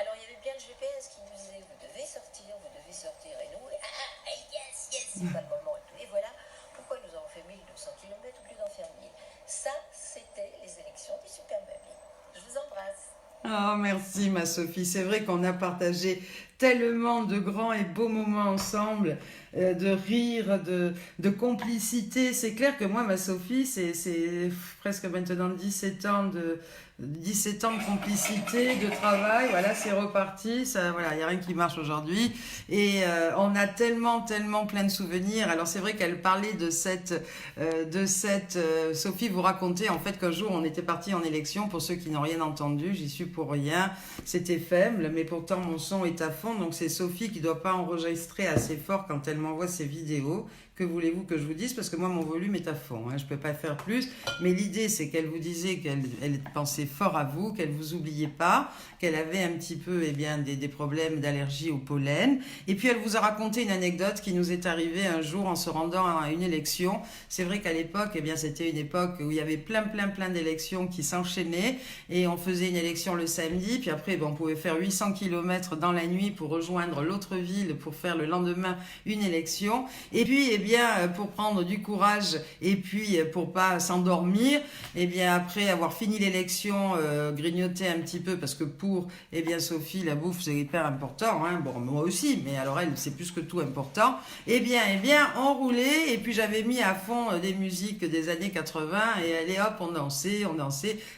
Alors il y avait bien le GPS qui nous disait, vous devez sortir, et nous, yes, c'est pas le moment et tout. Et voilà pourquoi nous avons fait 1200 kilomètres au lieu d'en faire 1000. Ça, c'était les élections du Super Mamie. Je vous embrasse. Oh, merci ma Sophie, c'est vrai qu'on a partagé tellement de grands et beaux moments ensemble, de rire, de complicité. C'est clair que moi, ma Sophie, c'est presque maintenant 17 ans de complicité, de travail. Voilà, c'est reparti. Ça, voilà, il n'y a rien qui marche aujourd'hui. Et on a tellement plein de souvenirs. Alors c'est vrai qu'elle parlait de cette Sophie vous racontait en fait qu'un jour on était parti en élection. Pour ceux qui n'ont rien entendu, j'y suis pour rien. C'était faible, mais pourtant mon son est à fond. Donc c'est Sophie qui doit pas enregistrer assez fort quand elle m'envoie ses vidéos. Que voulez-vous que je vous dise? Parce que moi, mon volume est à fond, hein, je ne peux pas faire plus. Mais l'idée, c'est qu'elle vous disait qu'elle pensait fort à vous, qu'elle ne vous oubliait pas, qu'elle avait un petit peu des problèmes d'allergie au pollen. Et puis, elle vous a raconté une anecdote qui nous est arrivée un jour en se rendant à une élection. C'est vrai qu'à l'époque, c'était une époque où il y avait plein d'élections qui s'enchaînaient. Et on faisait une élection le samedi. Puis après, on pouvait faire 800 km dans la nuit pour rejoindre l'autre ville pour faire le lendemain une élection. Et puis, pour prendre du courage et puis pour pas s'endormir, après avoir fini l'élection, grignoter un petit peu parce que pour Sophie, la bouffe c'est hyper important, hein. Bon, moi aussi, mais alors elle c'est plus que tout important. On roulait et puis j'avais mis à fond des musiques des années 80 et allez hop, on dansait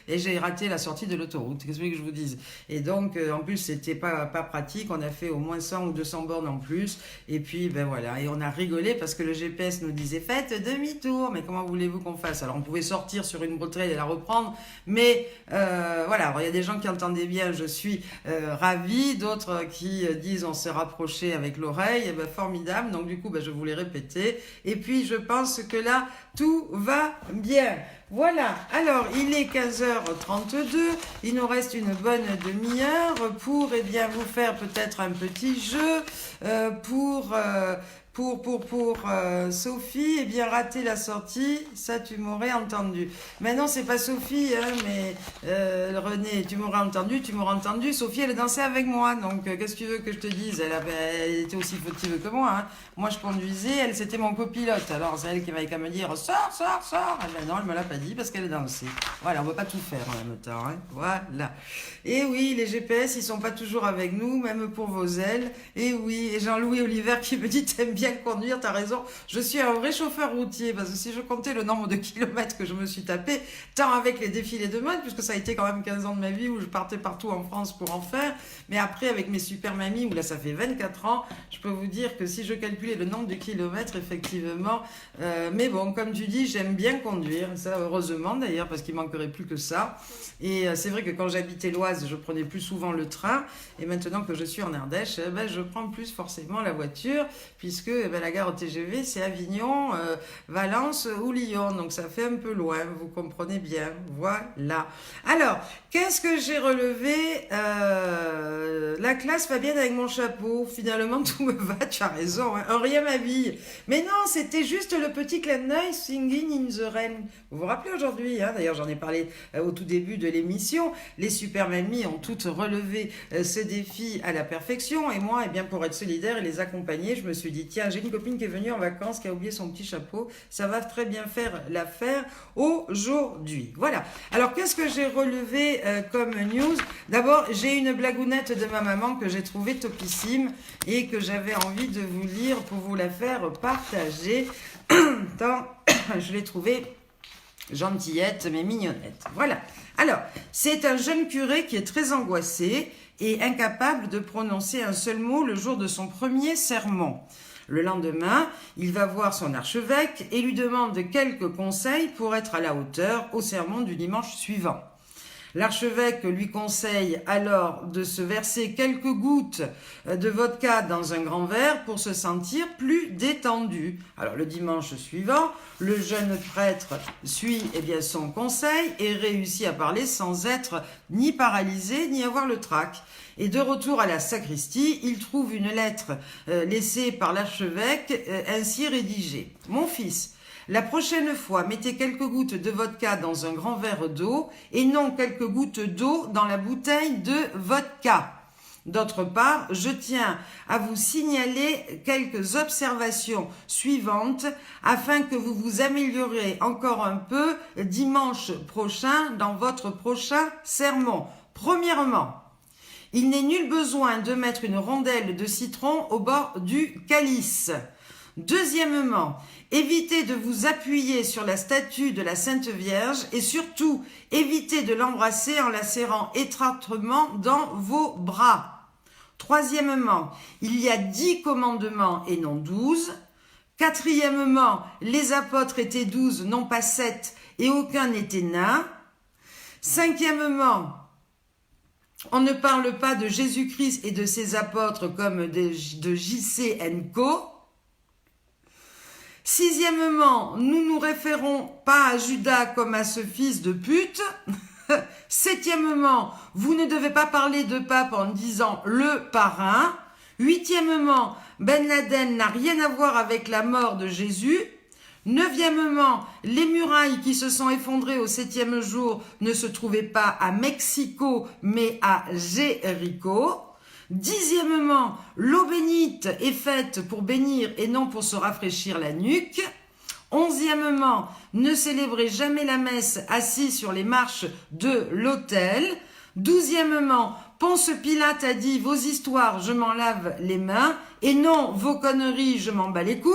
et j'ai raté la sortie de l'autoroute. Qu'est-ce que je vous dise? Et donc en plus c'était pas pratique, on a fait au moins 100 ou 200 bornes en plus et puis voilà, et on a rigolé parce que le GPS nous disait faites demi-tour. Mais comment voulez-vous qu'on fasse? Alors on pouvait sortir sur une bretelle et la reprendre, mais voilà. Alors il y a des gens qui entendaient bien, je suis ravie, d'autres qui disent on s'est rapproché avec l'oreille, et ben formidable. Donc du coup, je vous l'ai répété. Et puis je pense que là, tout va bien. Voilà, alors il est 15h32, il nous reste une bonne demi-heure pour vous faire peut-être un petit jeu pour Sophie, rater la sortie, ça tu m'aurais entendu. Maintenant c'est pas Sophie, mais René, tu m'aurais entendu, Sophie elle dansait avec moi, donc qu'est-ce que tu veux que je te dise, elle était aussi fautive que moi, hein. Moi je conduisais, elle c'était mon copilote, alors c'est elle qui m'avait qu'à me dire sors, non elle me l'a pas dit parce qu'elle dansait. Voilà, on peut pas tout faire en même temps, hein. Voilà. Et oui, les GPS ils sont pas toujours avec nous, même pour vos ailes, et oui, et Jean-Louis Oliver qui me dit t'aimes bien conduire, t'as raison, je suis un vrai chauffeur routier, parce que si je comptais le nombre de kilomètres que je me suis tapé, tant avec les défilés de mode, puisque ça a été quand même 15 ans de ma vie où je partais partout en France pour en faire, mais après avec mes super mamies, où là ça fait 24 ans, je peux vous dire que si je calculais le nombre de kilomètres, effectivement, mais bon, comme tu dis, j'aime bien conduire, ça heureusement d'ailleurs, parce qu'il manquerait plus que ça, et c'est vrai que quand j'habitais l'Oise, je prenais plus souvent le train, et maintenant que je suis en Ardèche, je prends plus forcément la voiture, puisque la gare TGV c'est Avignon, Valence ou Lyon, donc ça fait un peu loin, vous comprenez bien, voilà. Alors, qu'est-ce que j'ai relevé? La classe va bien avec mon chapeau, finalement tout me va, tu as raison, hein. Rien m'habille. Mais non, c'était juste le petit clin d'œil Singing in the Rain. Vous vous rappelez aujourd'hui, hein, d'ailleurs j'en ai parlé au tout début de l'émission, les super mamies ont toutes relevé ce défi à la perfection, et moi, pour être solidaire et les accompagner, je me suis dit, tiens, j'ai une copine qui est venue en vacances, qui a oublié son petit chapeau, ça va très bien faire l'affaire aujourd'hui. Voilà. Alors, qu'est-ce que j'ai relevé comme news? D'abord, j'ai une blagounette de ma maman que j'ai trouvée topissime et que j'avais envie de vous lire pour vous la faire partager. Tant je l'ai trouvée gentillette mais mignonnette. Voilà. Alors, c'est un jeune curé qui est très angoissé et incapable de prononcer un seul mot le jour de son premier sermon. Le lendemain, il va voir son archevêque et lui demande quelques conseils pour être à la hauteur au sermon du dimanche suivant. L'archevêque lui conseille alors de se verser quelques gouttes de vodka dans un grand verre pour se sentir plus détendu. Alors le dimanche suivant, le jeune prêtre suit son conseil et réussit à parler sans être ni paralysé ni avoir le trac. Et de retour à la sacristie, il trouve une lettre laissée par l'archevêque ainsi rédigée. « Mon fils, la prochaine fois, mettez quelques gouttes de vodka dans un grand verre d'eau et non quelques gouttes d'eau dans la bouteille de vodka. D'autre part, je tiens à vous signaler quelques observations suivantes afin que vous vous améliorez encore un peu dimanche prochain dans votre prochain sermon. Premièrement, il n'est nul besoin de mettre une rondelle de citron au bord du calice. Deuxièmement, évitez de vous appuyer sur la statue de la Sainte Vierge et surtout, évitez de l'embrasser en la serrant étroitement dans vos bras. Troisièmement, il y a 10 commandements et non 12. Quatrièmement, les apôtres étaient 12, non pas 7, et aucun n'était nain. Cinquièmement, on ne parle pas de Jésus-Christ et de ses apôtres comme de J.C. & Co. Sixièmement, nous nous référons pas à Judas comme à ce fils de pute. Septièmement, vous ne devez pas parler de pape en disant le parrain. Huitièmement, Ben Laden n'a rien à voir avec la mort de Jésus. Neuvièmement, les murailles qui se sont effondrées au 7e jour ne se trouvaient pas à Mexico, mais à Jéricho. Dixièmement, l'eau bénite est faite pour bénir et non pour se rafraîchir la nuque. Onzièmement, ne célébrez jamais la messe assis sur les marches de l'autel. Douzièmement, Ponce Pilate a dit vos histoires, je m'en lave les mains, et non vos conneries, je m'en bats les couilles.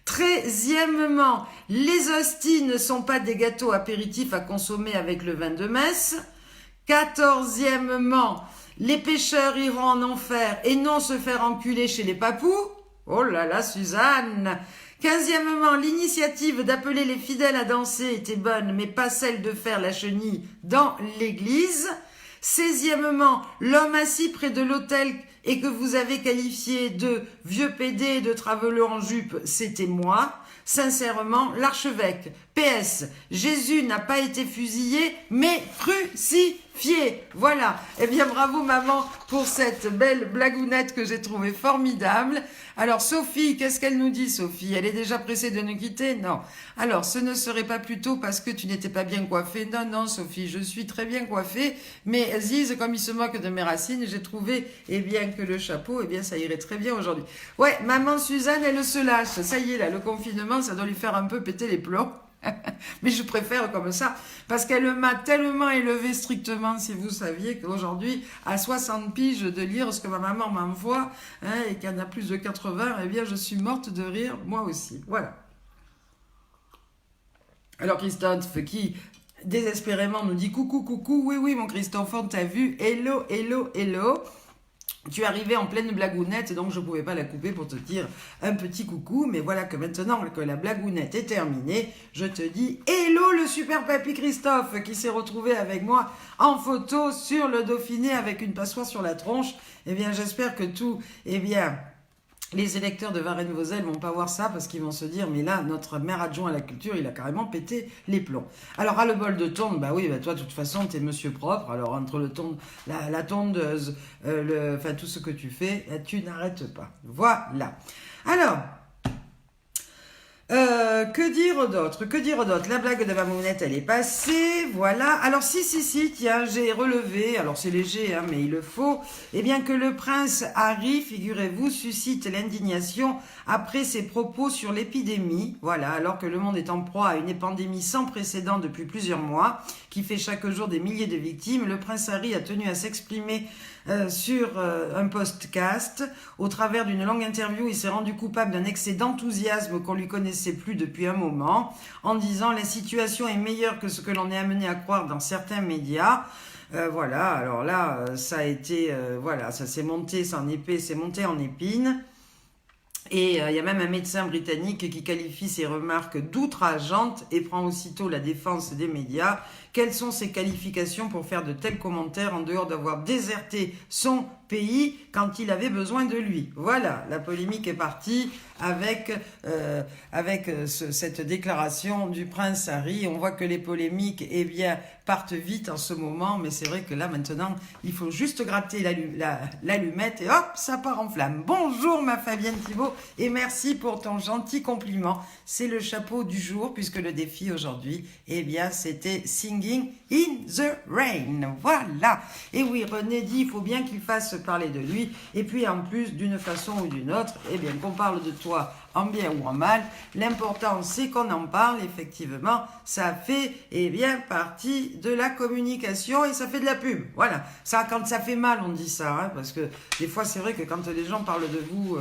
Treizièmement, les hosties ne sont pas des gâteaux apéritifs à consommer avec le vin de messe. Quatorzièmement, les pécheurs iront en enfer et non se faire enculer chez les papous. Oh là là, Suzanne. 15e, l'initiative d'appeler les fidèles à danser était bonne, mais pas celle de faire la chenille dans l'église. 16e, l'homme assis près de l'autel et que vous avez qualifié de vieux pédé et de traveleux en jupe, c'était moi. Sincèrement, l'archevêque. PS, Jésus n'a pas été fusillé, mais crucifié. Voilà. Eh bien, bravo maman pour cette belle blagounette que j'ai trouvée formidable. Alors, Sophie, qu'est-ce qu'elle nous dit, Sophie? Elle est déjà pressée de nous quitter? Non. Alors, ce ne serait pas plutôt parce que tu n'étais pas bien coiffée? Non, non, Sophie, je suis très bien coiffée. Mais Ziz, comme il se moque de mes racines, j'ai trouvé, eh bien, que le chapeau, eh bien, ça irait très bien aujourd'hui. Ouais, maman Suzanne, elle se lâche. Ça y est, là, le confinement, ça doit lui faire un peu péter les plombs. Mais je préfère comme ça, parce qu'elle m'a tellement élevée strictement, si vous saviez qu'aujourd'hui, à 60 piges de lire ce que ma maman m'envoie, et qu'il y en a plus de 80, eh bien je suis morte de rire, moi aussi. Voilà. Alors Christophe, qui désespérément nous dit coucou, coucou, oui, oui, mon Christophe, on t'a vu, hello, hello, hello. Tu es arrivé en pleine blagounette, donc je ne pouvais pas la couper pour te dire un petit coucou. Mais voilà que maintenant que la blagounette est terminée, je te dis hello le super papy Christophe qui s'est retrouvé avec moi en photo sur le Dauphiné avec une passoire sur la tronche. Eh bien, j'espère que tout, eh bien, les électeurs de Varennes-Vauzelles vont pas voir ça parce qu'ils vont se dire mais là notre maire adjoint à la culture il a carrément pété les plombs. Alors à le bol de tonde, bah oui, bah toi de toute façon t'es monsieur propre, alors entre le tonde, la tondeuse, enfin tout ce que tu fais, tu n'arrêtes pas. Voilà. Alors que dire d'autre? Que dire d'autre? La blague de ma mounette, elle est passée, voilà. Alors si, tiens, j'ai relevé, alors c'est léger, hein, mais il le faut, eh bien que le prince Harry, figurez-vous, suscite l'indignation après ses propos sur l'épidémie, voilà, alors que le monde est en proie à une pandémie sans précédent depuis plusieurs mois, qui fait chaque jour des milliers de victimes. Le prince Harry a tenu à s'exprimer sur un podcast. Au travers d'une longue interview, il s'est rendu coupable d'un excès d'enthousiasme qu'on lui connaissait plus depuis un moment, en disant la situation est meilleure que ce que l'on est amené à croire dans certains médias. Voilà, alors là, ça a été, voilà, ça s'est monté, c'est monté en épine. Et il y a même un médecin britannique qui qualifie ces remarques d'outrageantes et prend aussitôt la défense des médias. Quelles sont ses qualifications pour faire de tels commentaires en dehors d'avoir déserté son pays quand il avait besoin de lui? Voilà, la polémique est partie avec cette déclaration du prince Harry. On voit que les polémiques, eh bien, partent vite en ce moment, mais c'est vrai que là, maintenant, il faut juste gratter l'allumette et hop, ça part en flamme. Bonjour, ma Fabienne Thibault, et merci pour ton gentil compliment. C'est le chapeau du jour, puisque le défi aujourd'hui, eh bien, c'était Singing in the Rain. Voilà. Et oui, René dit, il faut bien qu'il fasse parler de lui, et puis en plus, d'une façon ou d'une autre, eh bien, qu'on parle de toi en bien ou en mal, l'important c'est qu'on en parle, effectivement, ça fait, eh bien, partie de la communication et ça fait de la pub, voilà, ça, quand ça fait mal, on dit ça, hein, parce que des fois, c'est vrai que quand les gens parlent de vous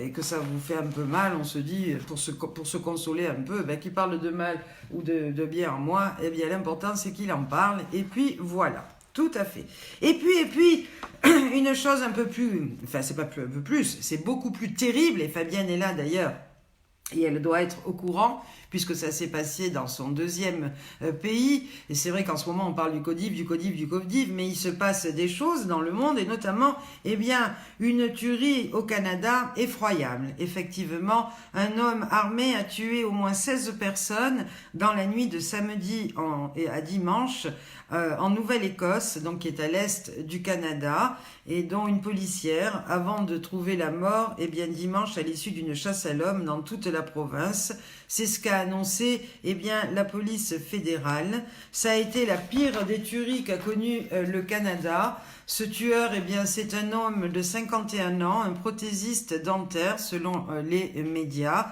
et que ça vous fait un peu mal, on se dit, pour se consoler un peu, ben, qu'il parle de mal ou de bien en moi, eh bien, l'important c'est qu'il en parle, et puis voilà. Tout à fait. Et puis, une chose un peu plus, enfin c'est pas un peu plus, c'est beaucoup plus terrible, et Fabienne est là d'ailleurs, et elle doit être au courant, puisque ça s'est passé dans son deuxième pays, et c'est vrai qu'en ce moment on parle du Codiv, mais il se passe des choses dans le monde, et notamment, eh bien, une tuerie au Canada effroyable. Effectivement, un homme armé a tué au moins 16 personnes dans la nuit de samedi à dimanche, en Nouvelle-Écosse, donc qui est à l'est du Canada, et dont une policière, avant de trouver la mort, eh bien dimanche à l'issue d'une chasse à l'homme dans toute la province. C'est ce qu'a annoncé, eh bien, la police fédérale. Ça a été la pire des tueries qu'a connu le Canada. Ce tueur, eh bien, c'est un homme de 51 ans, un prothésiste dentaire, selon les médias.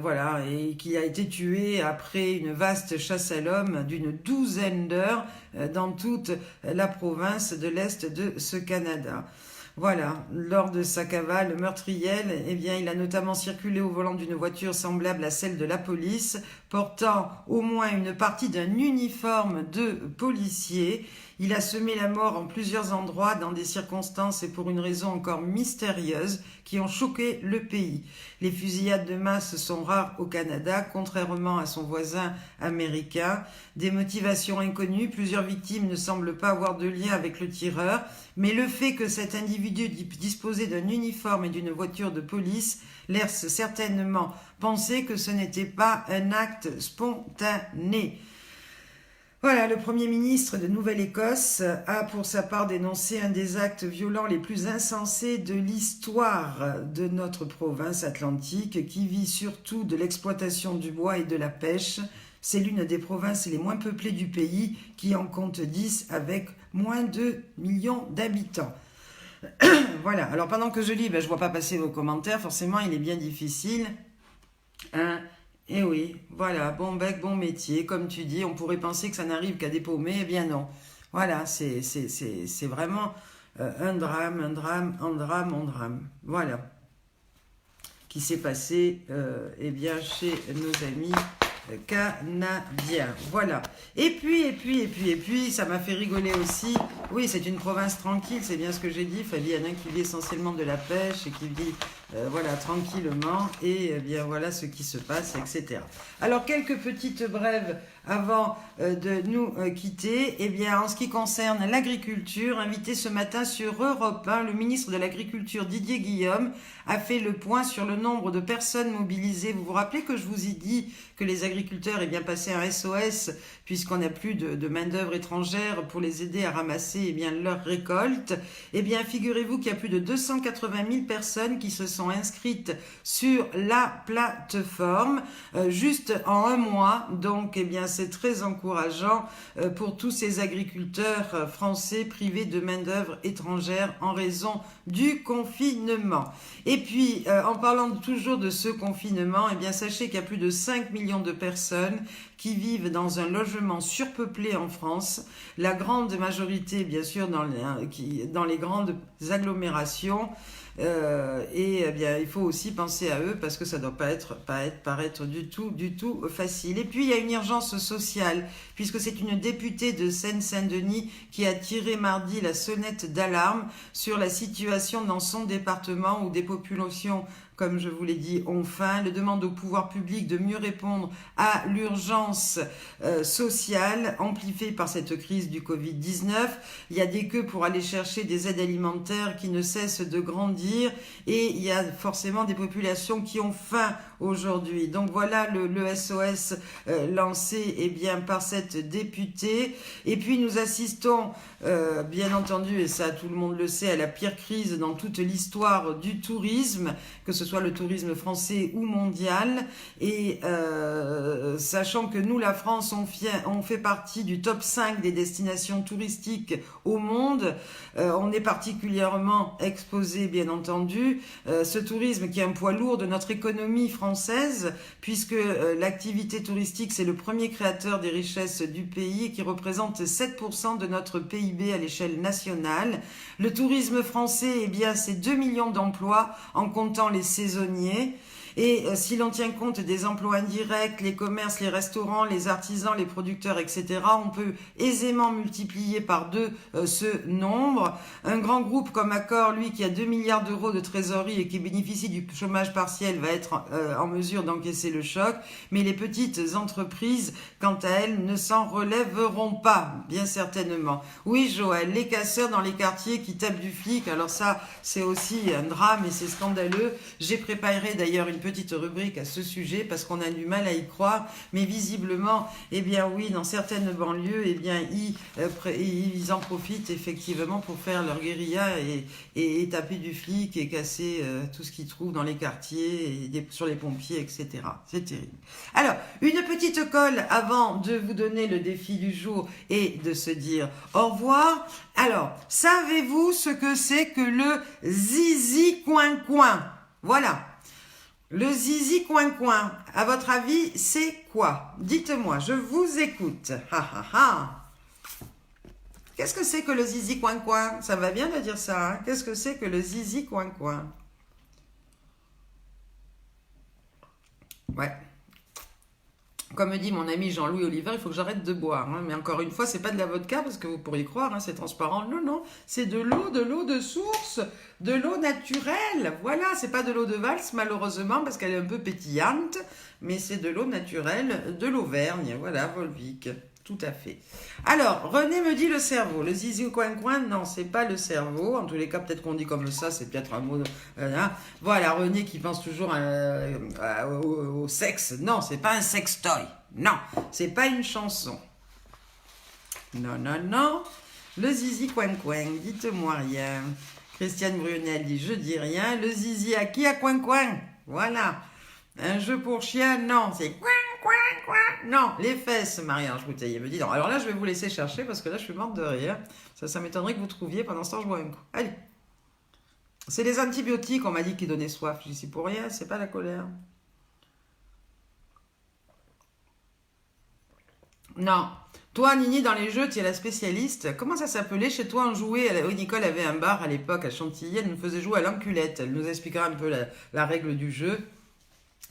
Voilà, et qui a été tué après une vaste chasse à l'homme d'une 12aine d'heures dans toute la province de l'Est de ce Canada. Voilà, lors de sa cavale meurtrière, eh bien, il a notamment circulé au volant d'une voiture semblable à celle de la police, portant au moins une partie d'un uniforme de policier. Il a semé la mort en plusieurs endroits, dans des circonstances et pour une raison encore mystérieuse, qui ont choqué le pays. Les fusillades de masse sont rares au Canada, contrairement à son voisin américain. Des motivations inconnues, plusieurs victimes ne semblent pas avoir de lien avec le tireur, mais le fait que cet individu disposait d'un uniforme et d'une voiture de police laisse certainement penser que ce n'était pas un acte spontané. Voilà, le Premier ministre de Nouvelle-Écosse a pour sa part dénoncé un des actes violents les plus insensés de l'histoire de notre province atlantique, qui vit surtout de l'exploitation du bois et de la pêche. C'est l'une des provinces les moins peuplées du pays, qui en compte 10 avec moins de millions d'habitants. Voilà, alors pendant que je lis, je ne vois pas passer vos commentaires, forcément il est bien difficile. Et oui, voilà, bon bec, bon métier, comme tu dis, on pourrait penser que ça n'arrive qu'à des paumés, eh bien non. Voilà, c'est vraiment un drame, voilà, qui s'est passé eh bien, chez nos amis canadiens. Voilà. Et puis, ça m'a fait rigoler aussi. Oui, c'est une province tranquille, c'est bien ce que j'ai dit, Fabienne, qui vit essentiellement de la pêche et qui vit voilà, tranquillement, et bien voilà ce qui se passe, etc. Alors, quelques petites brèves avant de nous quitter. Eh bien, en ce qui concerne l'agriculture, invité ce matin sur Europe 1, le ministre de l'Agriculture, Didier Guillaume, a fait le point sur le nombre de personnes mobilisées. Vous vous rappelez que je vous ai dit que les agriculteurs passaient un SOS, puisqu'on n'a plus de main-d'œuvre étrangère pour les aider à ramasser eh bien, leur récolte. Eh bien, figurez-vous qu'il y a plus de 280 000 personnes qui se sont inscrites sur la plateforme, juste en un mois. Donc, eh bien, c'est très encourageant pour tous ces agriculteurs français privés de main-d'œuvre étrangère en raison du confinement. Et puis, en parlant toujours de ce confinement, eh bien, sachez qu'il y a plus de 5 millions de personnes qui vivent dans un logement surpeuplé en France. La grande majorité, bien sûr, dans les grandes agglomérations. Et eh bien, il faut aussi penser à eux parce que ça ne doit paraître du tout facile. Et puis, il y a une urgence sociale, puisque c'est une députée de Seine-Saint-Denis qui a tiré mardi la sonnette d'alarme sur la situation dans son département où des populations, comme je vous l'ai dit, ont faim. Elle demande au pouvoir public de mieux répondre à l'urgence sociale amplifiée par cette crise du Covid-19. Il y a des queues pour aller chercher des aides alimentaires qui ne cessent de grandir et il y a forcément des populations qui ont faim aujourd'hui. Donc voilà le SOS lancé eh bien, par cette députée. Et puis nous assistons, bien entendu, et ça tout le monde le sait, à la pire crise dans toute l'histoire du tourisme, que ce soit le tourisme français ou mondial. Et sachant que nous, la France, on fait partie du top 5 des destinations touristiques au monde, on est particulièrement exposé, bien entendu. Ce tourisme qui est un poids lourd de notre économie française, puisque l'activité touristique, c'est le premier créateur des richesses du pays et qui représente 7% de notre PIB à l'échelle nationale. Le tourisme français, eh bien, c'est 2 millions d'emplois en comptant les saisonniers. Et si l'on tient compte des emplois indirects, les commerces, les restaurants, les artisans, les producteurs, etc., on peut aisément multiplier par 2 ce nombre. Un grand groupe comme Accor, lui, qui a 2 milliards d'euros de trésorerie et qui bénéficie du chômage partiel, va être en mesure d'encaisser le choc. Mais les petites entreprises, quant à elles, ne s'en relèveront pas, bien certainement. Oui, Joël, les casseurs dans les quartiers qui tapent du flic, alors ça, c'est aussi un drame et c'est scandaleux. J'ai préparé d'ailleurs une petite rubrique à ce sujet parce qu'on a du mal à y croire, mais visiblement, eh bien oui, dans certaines banlieues, eh bien ils en profitent effectivement pour faire leur guérilla et taper du flic et casser tout ce qu'ils trouvent dans les quartiers et sur les pompiers, etc. C'est terrible. Alors, une petite colle avant de vous donner le défi du jour et de se dire au revoir. Alors, savez-vous ce que c'est que le zizi coin-coin? Voilà. Le zizi coin-coin, à votre avis, c'est quoi? Dites-moi, je vous écoute. Qu'est-ce que c'est que le zizi coin-coin? Ça va bien de dire ça, hein? Qu'est-ce que c'est que le zizi coin-coin? Ouais. Comme dit mon ami Jean-Louis Oliver, il faut que j'arrête de boire. Hein. Mais encore une fois, c'est pas de la vodka parce que vous pourriez croire, hein, c'est transparent. Non, non, c'est de l'eau de source, de l'eau naturelle. Voilà, c'est pas de l'eau de valse malheureusement parce qu'elle est un peu pétillante, mais c'est de l'eau naturelle de l'Auvergne. Voilà, Volvic. Tout à fait. Alors, René me dit le cerveau. Le zizi au coin-coin, non, c'est pas le cerveau. En tous les cas, peut-être qu'on dit comme ça, c'est peut-être un mot. Hein. Voilà, René qui pense toujours au sexe. Non, c'est pas un sextoy. Non, c'est pas une chanson. Non, non, non. Le zizi coin-coin, dites-moi rien. Christiane Brunel dit je dis rien. Le zizi à qui à coin-coin? Voilà. Un jeu pour chien, non, c'est coin, coin, coin. Non, les fesses, Marie-Ange Bouteiller me dit non. Alors là, je vais vous laisser chercher parce que là, je suis morte de rire. Ça m'étonnerait que vous trouviez. Pendant ce temps, je bois un coup. Allez. C'est les antibiotiques, on m'a dit, qui donnaient soif. Je dis pour rien, c'est pas la colère. Non. Toi, Nini, dans les jeux, tu es la spécialiste. Comment ça s'appelait chez toi, on jouait. Oui, Nicole avait un bar à l'époque à Chantilly. Elle nous faisait jouer à l'enculette. Elle nous expliquera un peu la règle du jeu.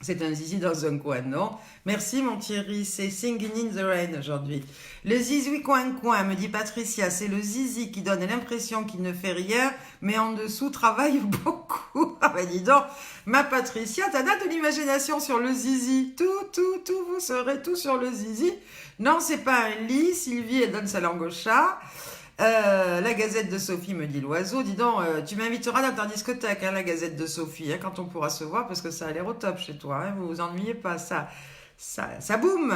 C'est un zizi dans un coin, non? Merci mon Thierry, c'est Singing in the Rain aujourd'hui. Le zizi coin-coin, me dit Patricia, c'est le zizi qui donne l'impression qu'il ne fait rien, mais en dessous travaille beaucoup. Ah ben dis donc, ma Patricia, t'en as de l'imagination sur le zizi. Tout, vous serez tout sur le zizi. Non, c'est pas un lit, Sylvie, elle donne sa langue au chat. La Gazette de Sophie me dit l'oiseau. Dis donc, tu m'inviteras dans ta discothèque, hein, la Gazette de Sophie, hein, quand on pourra se voir, parce que ça a l'air au top chez toi. Hein, vous vous ennuyez pas, ça boum.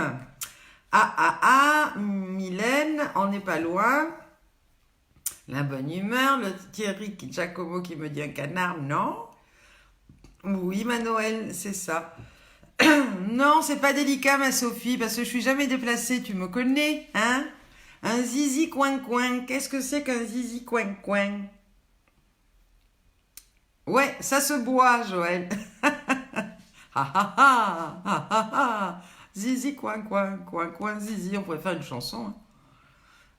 Mylène, on n'est pas loin. La bonne humeur, le Thierry Giacomo qui me dit un canard, non. Oui, Manoël, c'est ça. Non, c'est pas délicat, ma Sophie, parce que je suis jamais déplacée, tu me connais, hein. Un zizi coin-coin. Qu'est-ce que c'est qu'un zizi coin-coin? Ouais, ça se boit, Joël. Zizi coin-coin, coin-coin, zizi. On pourrait faire une chanson. Hein.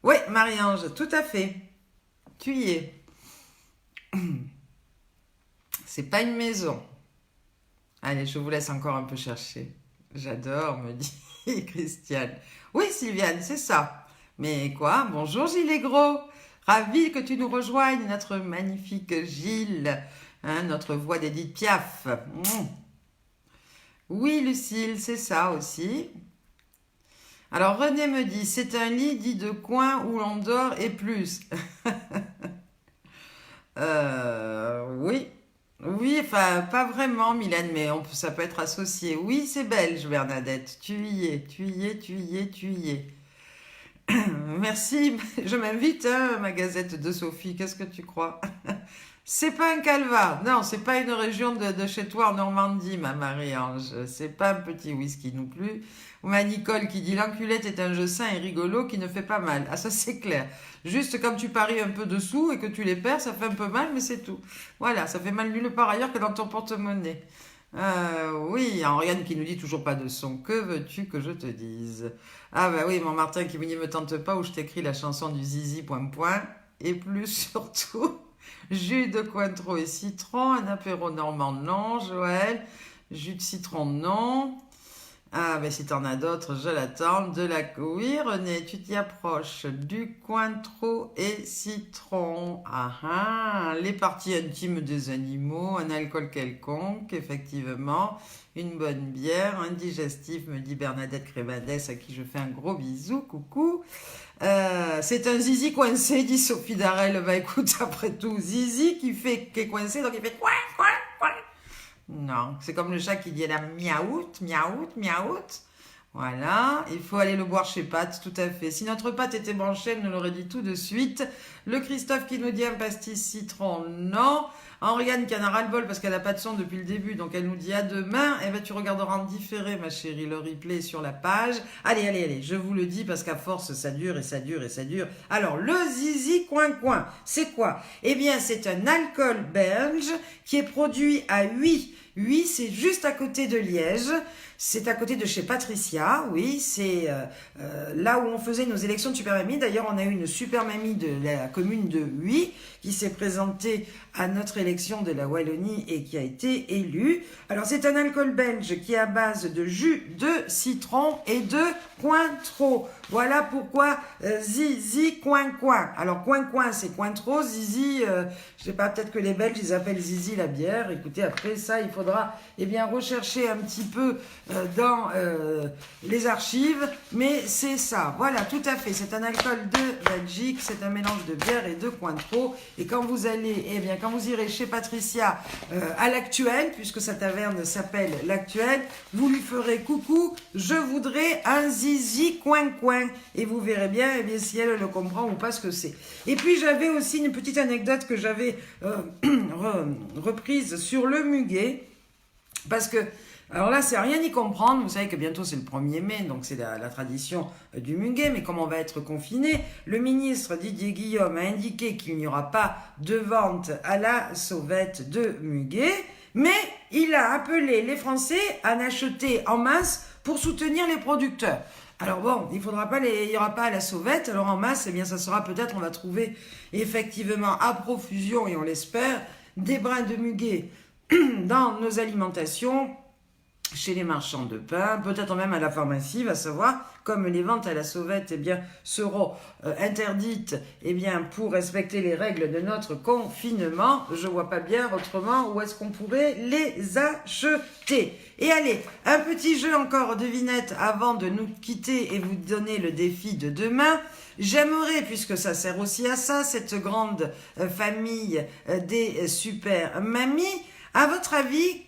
Ouais, Marie-Ange, tout à fait. Tu y es. C'est pas une maison. Allez, je vous laisse encore un peu chercher. J'adore, me dit Christiane. Oui, Sylviane, c'est ça. Mais quoi? Bonjour Gilles Gros, ravi que tu nous rejoignes, notre magnifique Gilles, hein, notre voix d'Edith Piaf. Oui Lucille, c'est ça aussi. Alors René me dit, c'est un lit dit de coin où l'on dort et plus. Oui. Oui, enfin, pas vraiment, Mylène, mais ça peut être associé. Oui, c'est belge, Bernadette. Tu y es. Merci, je m'invite, hein, ma Gazette de Sophie, qu'est-ce que tu crois? C'est pas un calva, non, c'est pas une région de chez toi en Normandie, ma Marie-Ange, c'est pas un petit whisky non plus. Ou ma Nicole qui dit l'enculette est un jeu sain et rigolo qui ne fait pas mal. Ah, ça c'est clair. Juste quand tu paries un peu dessous et que tu les perds, ça fait un peu mal, mais c'est tout. Voilà, ça fait mal nulle part ailleurs que dans ton porte-monnaie. Oui, Henriane qui nous dit toujours pas de son. Que veux-tu que je te dise? Ah bah oui, mon Martin qui me dit me tente pas où je t'écris la chanson du zizi point. Et plus surtout, jus de Cointreau et citron, un apéro normand non, Joël, jus de citron non. Ah ben si t'en as d'autres, je l'attends. Oui, René, tu t'y approches. Du Cointreau et citron. Les parties intimes des animaux, un alcool quelconque, effectivement. Une bonne bière, un digestif, me dit Bernadette Crémadès, à qui je fais un gros bisou. Coucou. C'est un zizi coincé, dit Sophie Darel. Bah écoute, après tout, zizi qui est coincé, donc il fait quoi. Non, c'est comme le chat qui dit la miaout. Voilà, il faut aller le boire chez Pat, tout à fait. Si notre Pat était branchée, elle nous l'aurait dit tout de suite. Le Christophe qui nous dit un pastis citron, non. Henriane qui en a ras-le-bol parce qu'elle n'a pas de son depuis le début, donc elle nous dit à demain. Eh ben tu regarderas en différé, ma chérie, le replay sur la page. Allez, je vous le dis parce qu'à force, ça dure. Alors, le zizi coin-coin, c'est quoi? Eh bien, c'est un alcool belge qui est produit à Huy. Huy, c'est juste à côté de Liège. C'est à côté de chez Patricia, oui, c'est là où on faisait nos élections de super mamie. D'ailleurs, on a eu une super mamie de la commune de Huy qui s'est présentée à notre élection sélection de la Wallonie et qui a été élu. Alors c'est un alcool belge qui est à base de jus de citron et de Cointreau. Voilà pourquoi Zizi Coin. Alors Coin c'est Cointreau, Zizi, je sais pas, peut-être que les Belges ils appellent Zizi la bière. Écoutez, après ça il faudra rechercher un petit peu dans les archives, mais c'est ça. Voilà, tout à fait. C'est un alcool de Belgique, c'est un mélange de bière et de Cointreau. Et quand vous allez, quand vous irez chez Patricia à l'Actuel, puisque sa taverne s'appelle l'Actuel, vous lui ferez coucou, je voudrais un Zizi Coin. Et vous verrez bien, si elle le comprend ou pas ce que c'est. Et puis j'avais aussi une petite anecdote que j'avais reprise sur le muguet, parce que alors là, c'est à rien y comprendre. Vous savez que bientôt c'est le 1er mai, donc c'est la tradition du muguet. Mais comme on va être confiné, le ministre Didier Guillaume a indiqué qu'il n'y aura pas de vente à la sauvette de muguet. Mais il a appelé les Français à en acheter en masse pour soutenir les producteurs. Alors bon, il y aura pas à la sauvette, alors en masse, ça sera peut-être, on va trouver effectivement à profusion, et on l'espère, des brins de muguet dans nos alimentations, chez les marchands de pain, peut-être même à la pharmacie, va savoir, comme les ventes à la sauvette seront interdites pour respecter les règles de notre confinement. Je vois pas bien autrement où est-ce qu'on pourrait les acheter. Et allez, un petit jeu encore devinette avant de nous quitter et vous donner le défi de demain. J'aimerais, puisque ça sert aussi à ça, cette grande famille des super mamies, à votre avis,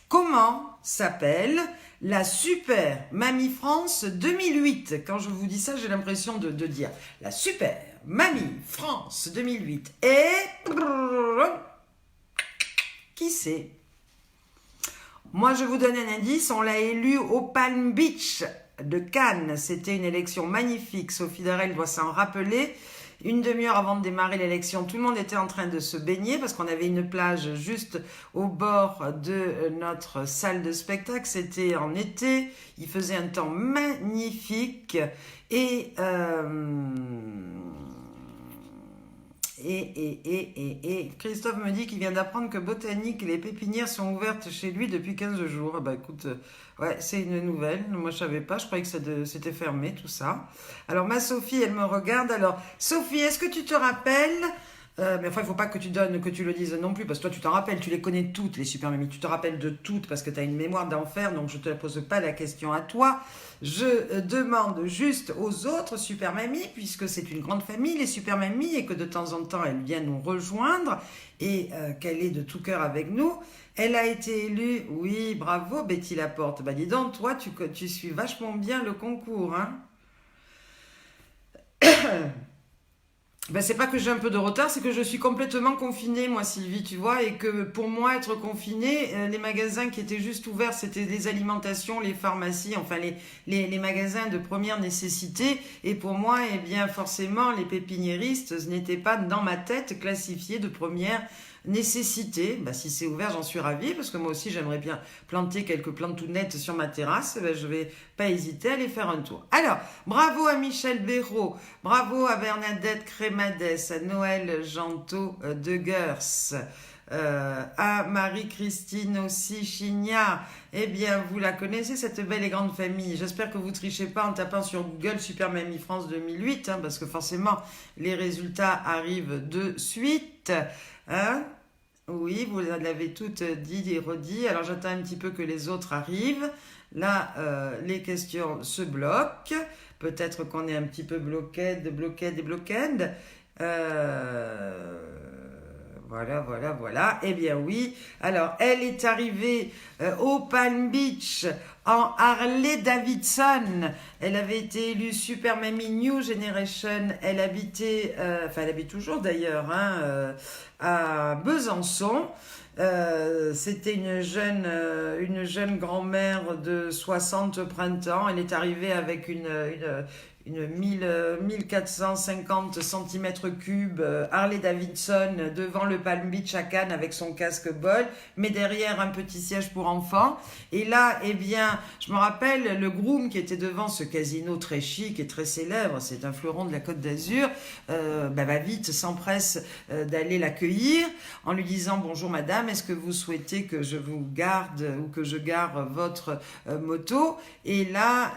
comment s'appelle la Super Mamie France 2008? Quand je vous dis ça, j'ai l'impression de dire la Super Mamie France 2008. Et qui c'est? Moi, je vous donne un indice. On l'a élu au Palm Beach de Cannes. C'était une élection magnifique. Sophie Darel doit s'en rappeler. Une demi-heure avant de démarrer l'élection, tout le monde était en train de se baigner parce qu'on avait une plage juste au bord de notre salle de spectacle. C'était en été, il faisait un temps magnifique et Christophe me dit qu'il vient d'apprendre que Botanique et les pépinières sont ouvertes chez lui depuis 15 jours. Bah écoute, ouais, c'est une nouvelle. Moi, je savais pas. Je croyais que c'était fermé, tout ça. Alors, ma Sophie, elle me regarde. Alors, Sophie, est-ce que tu te rappelles mais enfin, il ne faut pas que tu le dises non plus, parce que toi, tu t'en rappelles, tu les connais toutes, les super mamies. Tu te rappelles de toutes, parce que tu as une mémoire d'enfer, donc je ne te pose pas la question à toi. Je demande juste aux autres super mamies, puisque c'est une grande famille, les super mamies, et que de temps en temps, elle vient nous rejoindre, et qu'elle est de tout cœur avec nous. Elle a été élue, oui, bravo Betty Laporte. Bah dis donc, toi, tu suis vachement bien le concours, hein. Ben, c'est pas que j'ai un peu de retard, c'est que je suis complètement confinée, moi, Sylvie, tu vois, et que pour moi, être confinée, les magasins qui étaient juste ouverts, c'était les alimentations, les pharmacies, enfin, les magasins de première nécessité, et pour moi, forcément, les pépiniéristes n'étaient pas dans ma tête classifiés de première nécessité. Bah, si c'est ouvert, j'en suis ravie, parce que moi aussi, j'aimerais bien planter quelques plantes tout nettes sur ma terrasse. Ben, je vais pas hésiter à aller faire un tour. Alors, bravo à Michel Béraud, bravo à Bernadette Crémades, à Noël Jantot de Gers, à Marie-Christine aussi Chignard. Eh bien, vous la connaissez, cette belle et grande famille. J'espère que vous trichez pas en tapant sur Google Super Mamie France 2008, hein, parce que forcément, les résultats arrivent de suite. Hein? Oui, vous l'avez toutes dit et redit. Alors, j'attends un petit peu que les autres arrivent. Là, les questions se bloquent. Peut-être qu'on est un petit peu bloqué. Voilà. Eh bien oui. Alors, elle est arrivée au Palm Beach en Harley Davidson. Elle avait été élue Super Mamie New Generation. Elle habitait, elle habite toujours d'ailleurs, hein, à Besançon. C'était une jeune grand-mère de 60 printemps. Elle est arrivée avec une 1450 cm3 Harley Davidson devant le Palm Beach à Cannes avec son casque bol, mais derrière un petit siège pour enfants. Et là, eh bien, je me rappelle le groom qui était devant ce casino très chic et très célèbre, c'est un fleuron de la Côte d'Azur, va vite, s'empresse d'aller l'accueillir en lui disant « Bonjour madame, est-ce que vous souhaitez que je vous garde ou que je gare votre moto ?» Et là,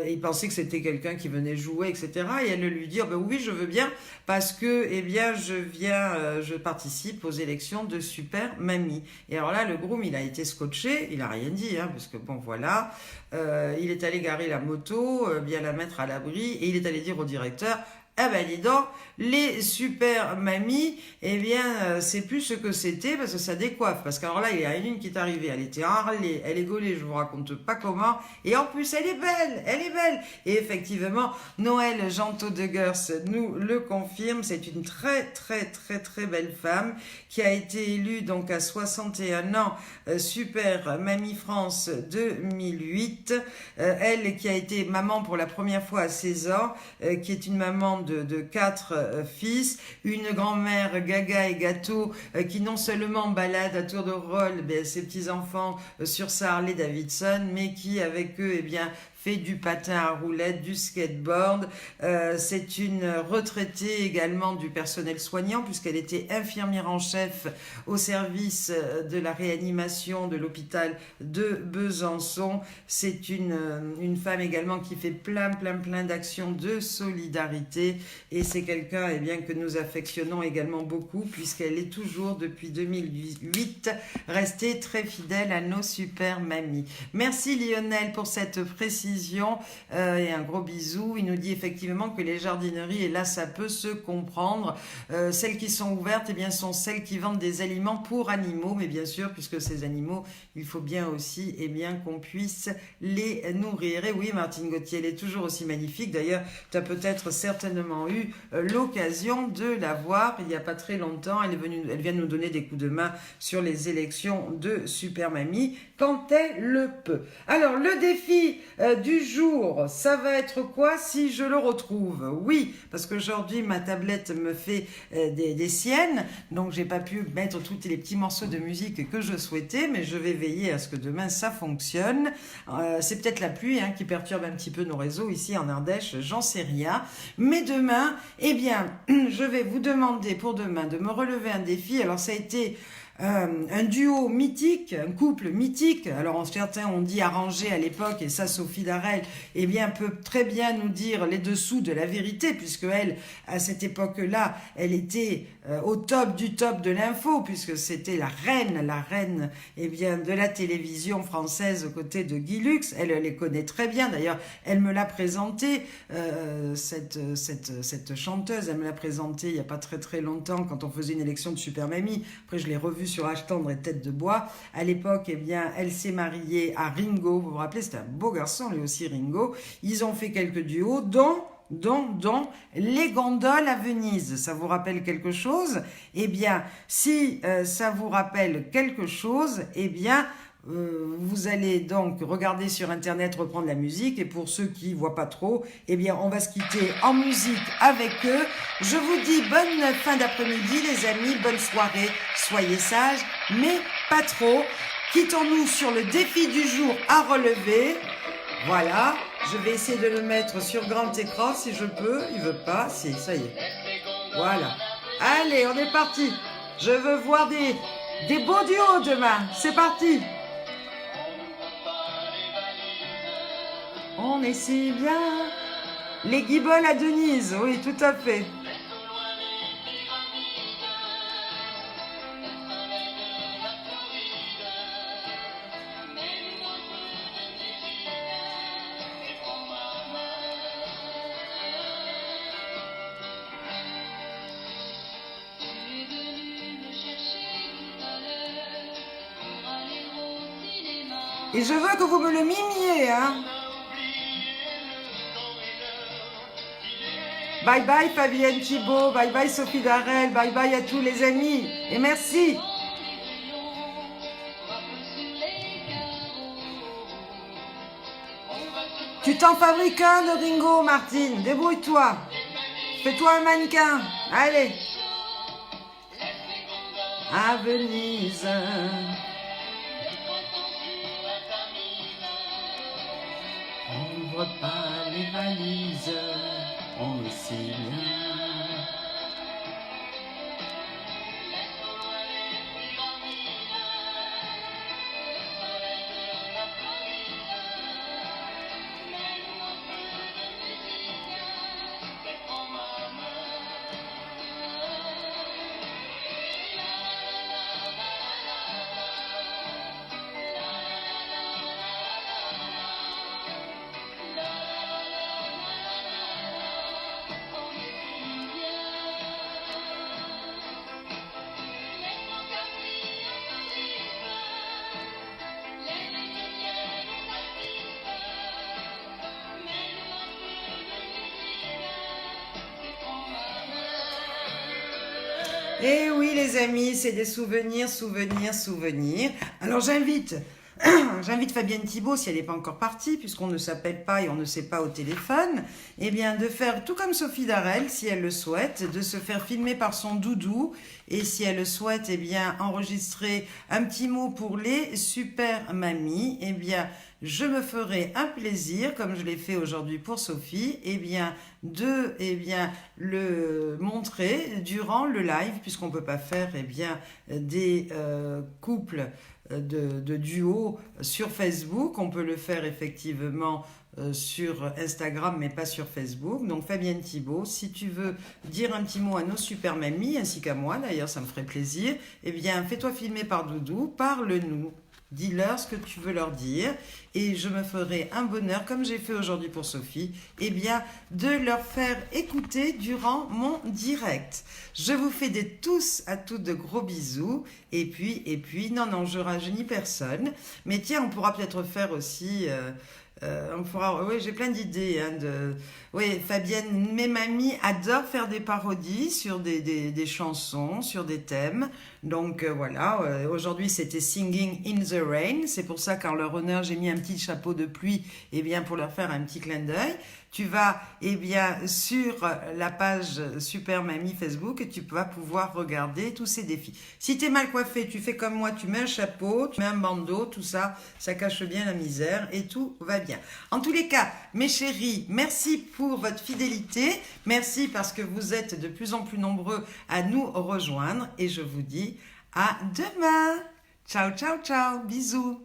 il pensait que c'était quelqu'un qui venait jouer, etc. Et elle lui dit « Oui, je veux bien, parce que eh bien, je participe aux élections de Super Mamie. » Et alors là, le groom, il a été scotché, il a rien dit, hein, parce que bon, voilà. Il est allé garer la moto, bien la mettre à l'abri, et il est allé dire au directeur « Ah ben dis donc, les super mamies, eh bien, c'est plus ce que c'était parce que ça décoiffe. Parce qu'alors là, il y a une qui est arrivée, elle était en Harley, elle est gaulée, je vous raconte pas comment. Et en plus, elle est belle, elle est belle. Et effectivement, Noël Janto de Gers nous le confirme. C'est une très, très, très, très belle femme qui a été élue donc à 61 ans, Super Mamie France 2008. Elle qui a été maman pour la première fois à 16 ans, qui est une maman de 4 fils, une grand-mère gaga et gâteau qui non seulement balade à tour de rôle ses petits-enfants sur sa Harley Davidson, mais qui avec eux, eh bien, fait du patin à roulettes, du skateboard. C'est une retraitée également du personnel soignant puisqu'elle était infirmière en chef au service de la réanimation de l'hôpital de Besançon. C'est une femme également qui fait plein d'actions de solidarité et c'est quelqu'un eh bien, que nous affectionnons également beaucoup puisqu'elle est toujours depuis 2008 restée très fidèle à nos super mamies. Merci Lionel pour cette précision. Et un gros bisou. Il nous dit effectivement que les jardineries, et là ça peut se comprendre, celles qui sont ouvertes eh bien, sont celles qui vendent des aliments pour animaux, mais bien sûr puisque ces animaux, il faut bien aussi eh bien, qu'on puisse les nourrir. Et oui, Martine Gauthier, elle est toujours aussi magnifique. D'ailleurs, tu as peut-être certainement eu l'occasion de la voir il n'y a pas très longtemps. Elle vient nous donner des coups de main sur les élections de Super Mamie quand elle le peut. Alors, le défi du jour, ça va être quoi si je le retrouve? Oui, parce qu'aujourd'hui, ma tablette me fait des siennes, donc j'ai pas pu mettre tous les petits morceaux de musique que je souhaitais, mais je vais veiller à ce que demain, ça fonctionne. C'est peut-être la pluie hein, qui perturbe un petit peu nos réseaux ici en Ardèche, j'en sais rien. Mais demain, eh bien, je vais vous demander pour demain de me relever un défi. Alors, ça a été un duo mythique, un couple mythique. Alors certains ont dit arrangé à l'époque, et ça Sophie Darel eh bien, peut très bien nous dire les dessous de la vérité, puisque elle, à cette époque-là, elle était au top du top de l'info, puisque c'était la reine eh bien, de la télévision française aux côtés de Guy Lux. Elle les connaît très bien, d'ailleurs elle me l'a présenté, cette chanteuse, elle me l'a présenté il n'y a pas très longtemps quand on faisait une élection de Super Mamie. Après je l'ai revue sur H tendre et Tête de bois. À l'époque, eh bien, elle s'est mariée à Ringo. Vous vous rappelez, c'était un beau garçon, lui aussi, Ringo. Ils ont fait quelques duos, dont les gondoles à Venise. Ça vous rappelle quelque chose? Eh bien, si ça vous rappelle quelque chose, eh bien, vous allez donc regarder sur internet, reprendre la musique, et pour ceux qui voient pas trop, eh bien on va se quitter en musique avec eux. Je vous dis bonne fin d'après-midi les amis, bonne soirée, soyez sages, mais pas trop. Quittons-nous sur le défi du jour à relever. Voilà, je vais essayer de le mettre sur grand écran si je peux, il veut pas, si, ça y est. Voilà, allez, on est parti. Je veux voir des beaux duos demain, c'est parti. On est si bien. Les guiboles à Denise, oui, tout à fait. Et je veux que vous me le mimiez, hein. Bye bye Fabienne Thibault, bye bye Sophie Darel, bye bye à tous les amis. Et merci. Tu t'en fabriques un de Ringo, Martine. Débrouille-toi. Fais-toi un mannequin. Allez. À Venise. On n'ouvre pas les valises. On le sait bien. Eh oui les amis, c'est des souvenirs, souvenirs, souvenirs. Alors j'invite Fabienne Thibault, si elle n'est pas encore partie, puisqu'on ne s'appelle pas et on ne sait pas au téléphone, eh bien de faire tout comme Sophie Darel, si elle le souhaite, de se faire filmer par son doudou, et si elle le souhaite, eh bien enregistrer un petit mot pour les super mamies, eh bien je me ferai un plaisir, comme je l'ai fait aujourd'hui pour Sophie, de le montrer durant le live, puisqu'on ne peut pas faire des couples de duo sur Facebook. On peut le faire effectivement sur Instagram, mais pas sur Facebook. Donc Fabienne Thibault, si tu veux dire un petit mot à nos super mamies, ainsi qu'à moi d'ailleurs, ça me ferait plaisir, eh bien fais-toi filmer par Doudou, parle-nous. Dis-leur ce que tu veux leur dire et je me ferai un bonheur, comme j'ai fait aujourd'hui pour Sophie, de leur faire écouter durant mon direct. Je vous fais tous à toutes de gros bisous et puis, non, je rajeunis personne. Mais tiens, on pourra peut-être faire aussi... oui, j'ai plein d'idées. Oui, Fabienne, mes mamies adorent faire des parodies sur des chansons, sur des thèmes. Donc voilà, aujourd'hui c'était Singing in the Rain. C'est pour ça qu'en leur honneur, j'ai mis un petit chapeau de pluie pour leur faire un petit clin d'œil. Tu vas sur la page Super Mamie Facebook et tu vas pouvoir regarder tous ces défis. Si tu es mal coiffé, tu fais comme moi, tu mets un chapeau, tu mets un bandeau, tout ça, ça cache bien la misère et tout va bien. En tous les cas, mes chéris, merci pour votre fidélité. Merci parce que vous êtes de plus en plus nombreux à nous rejoindre et je vous dis à demain. Ciao, ciao, ciao. Bisous.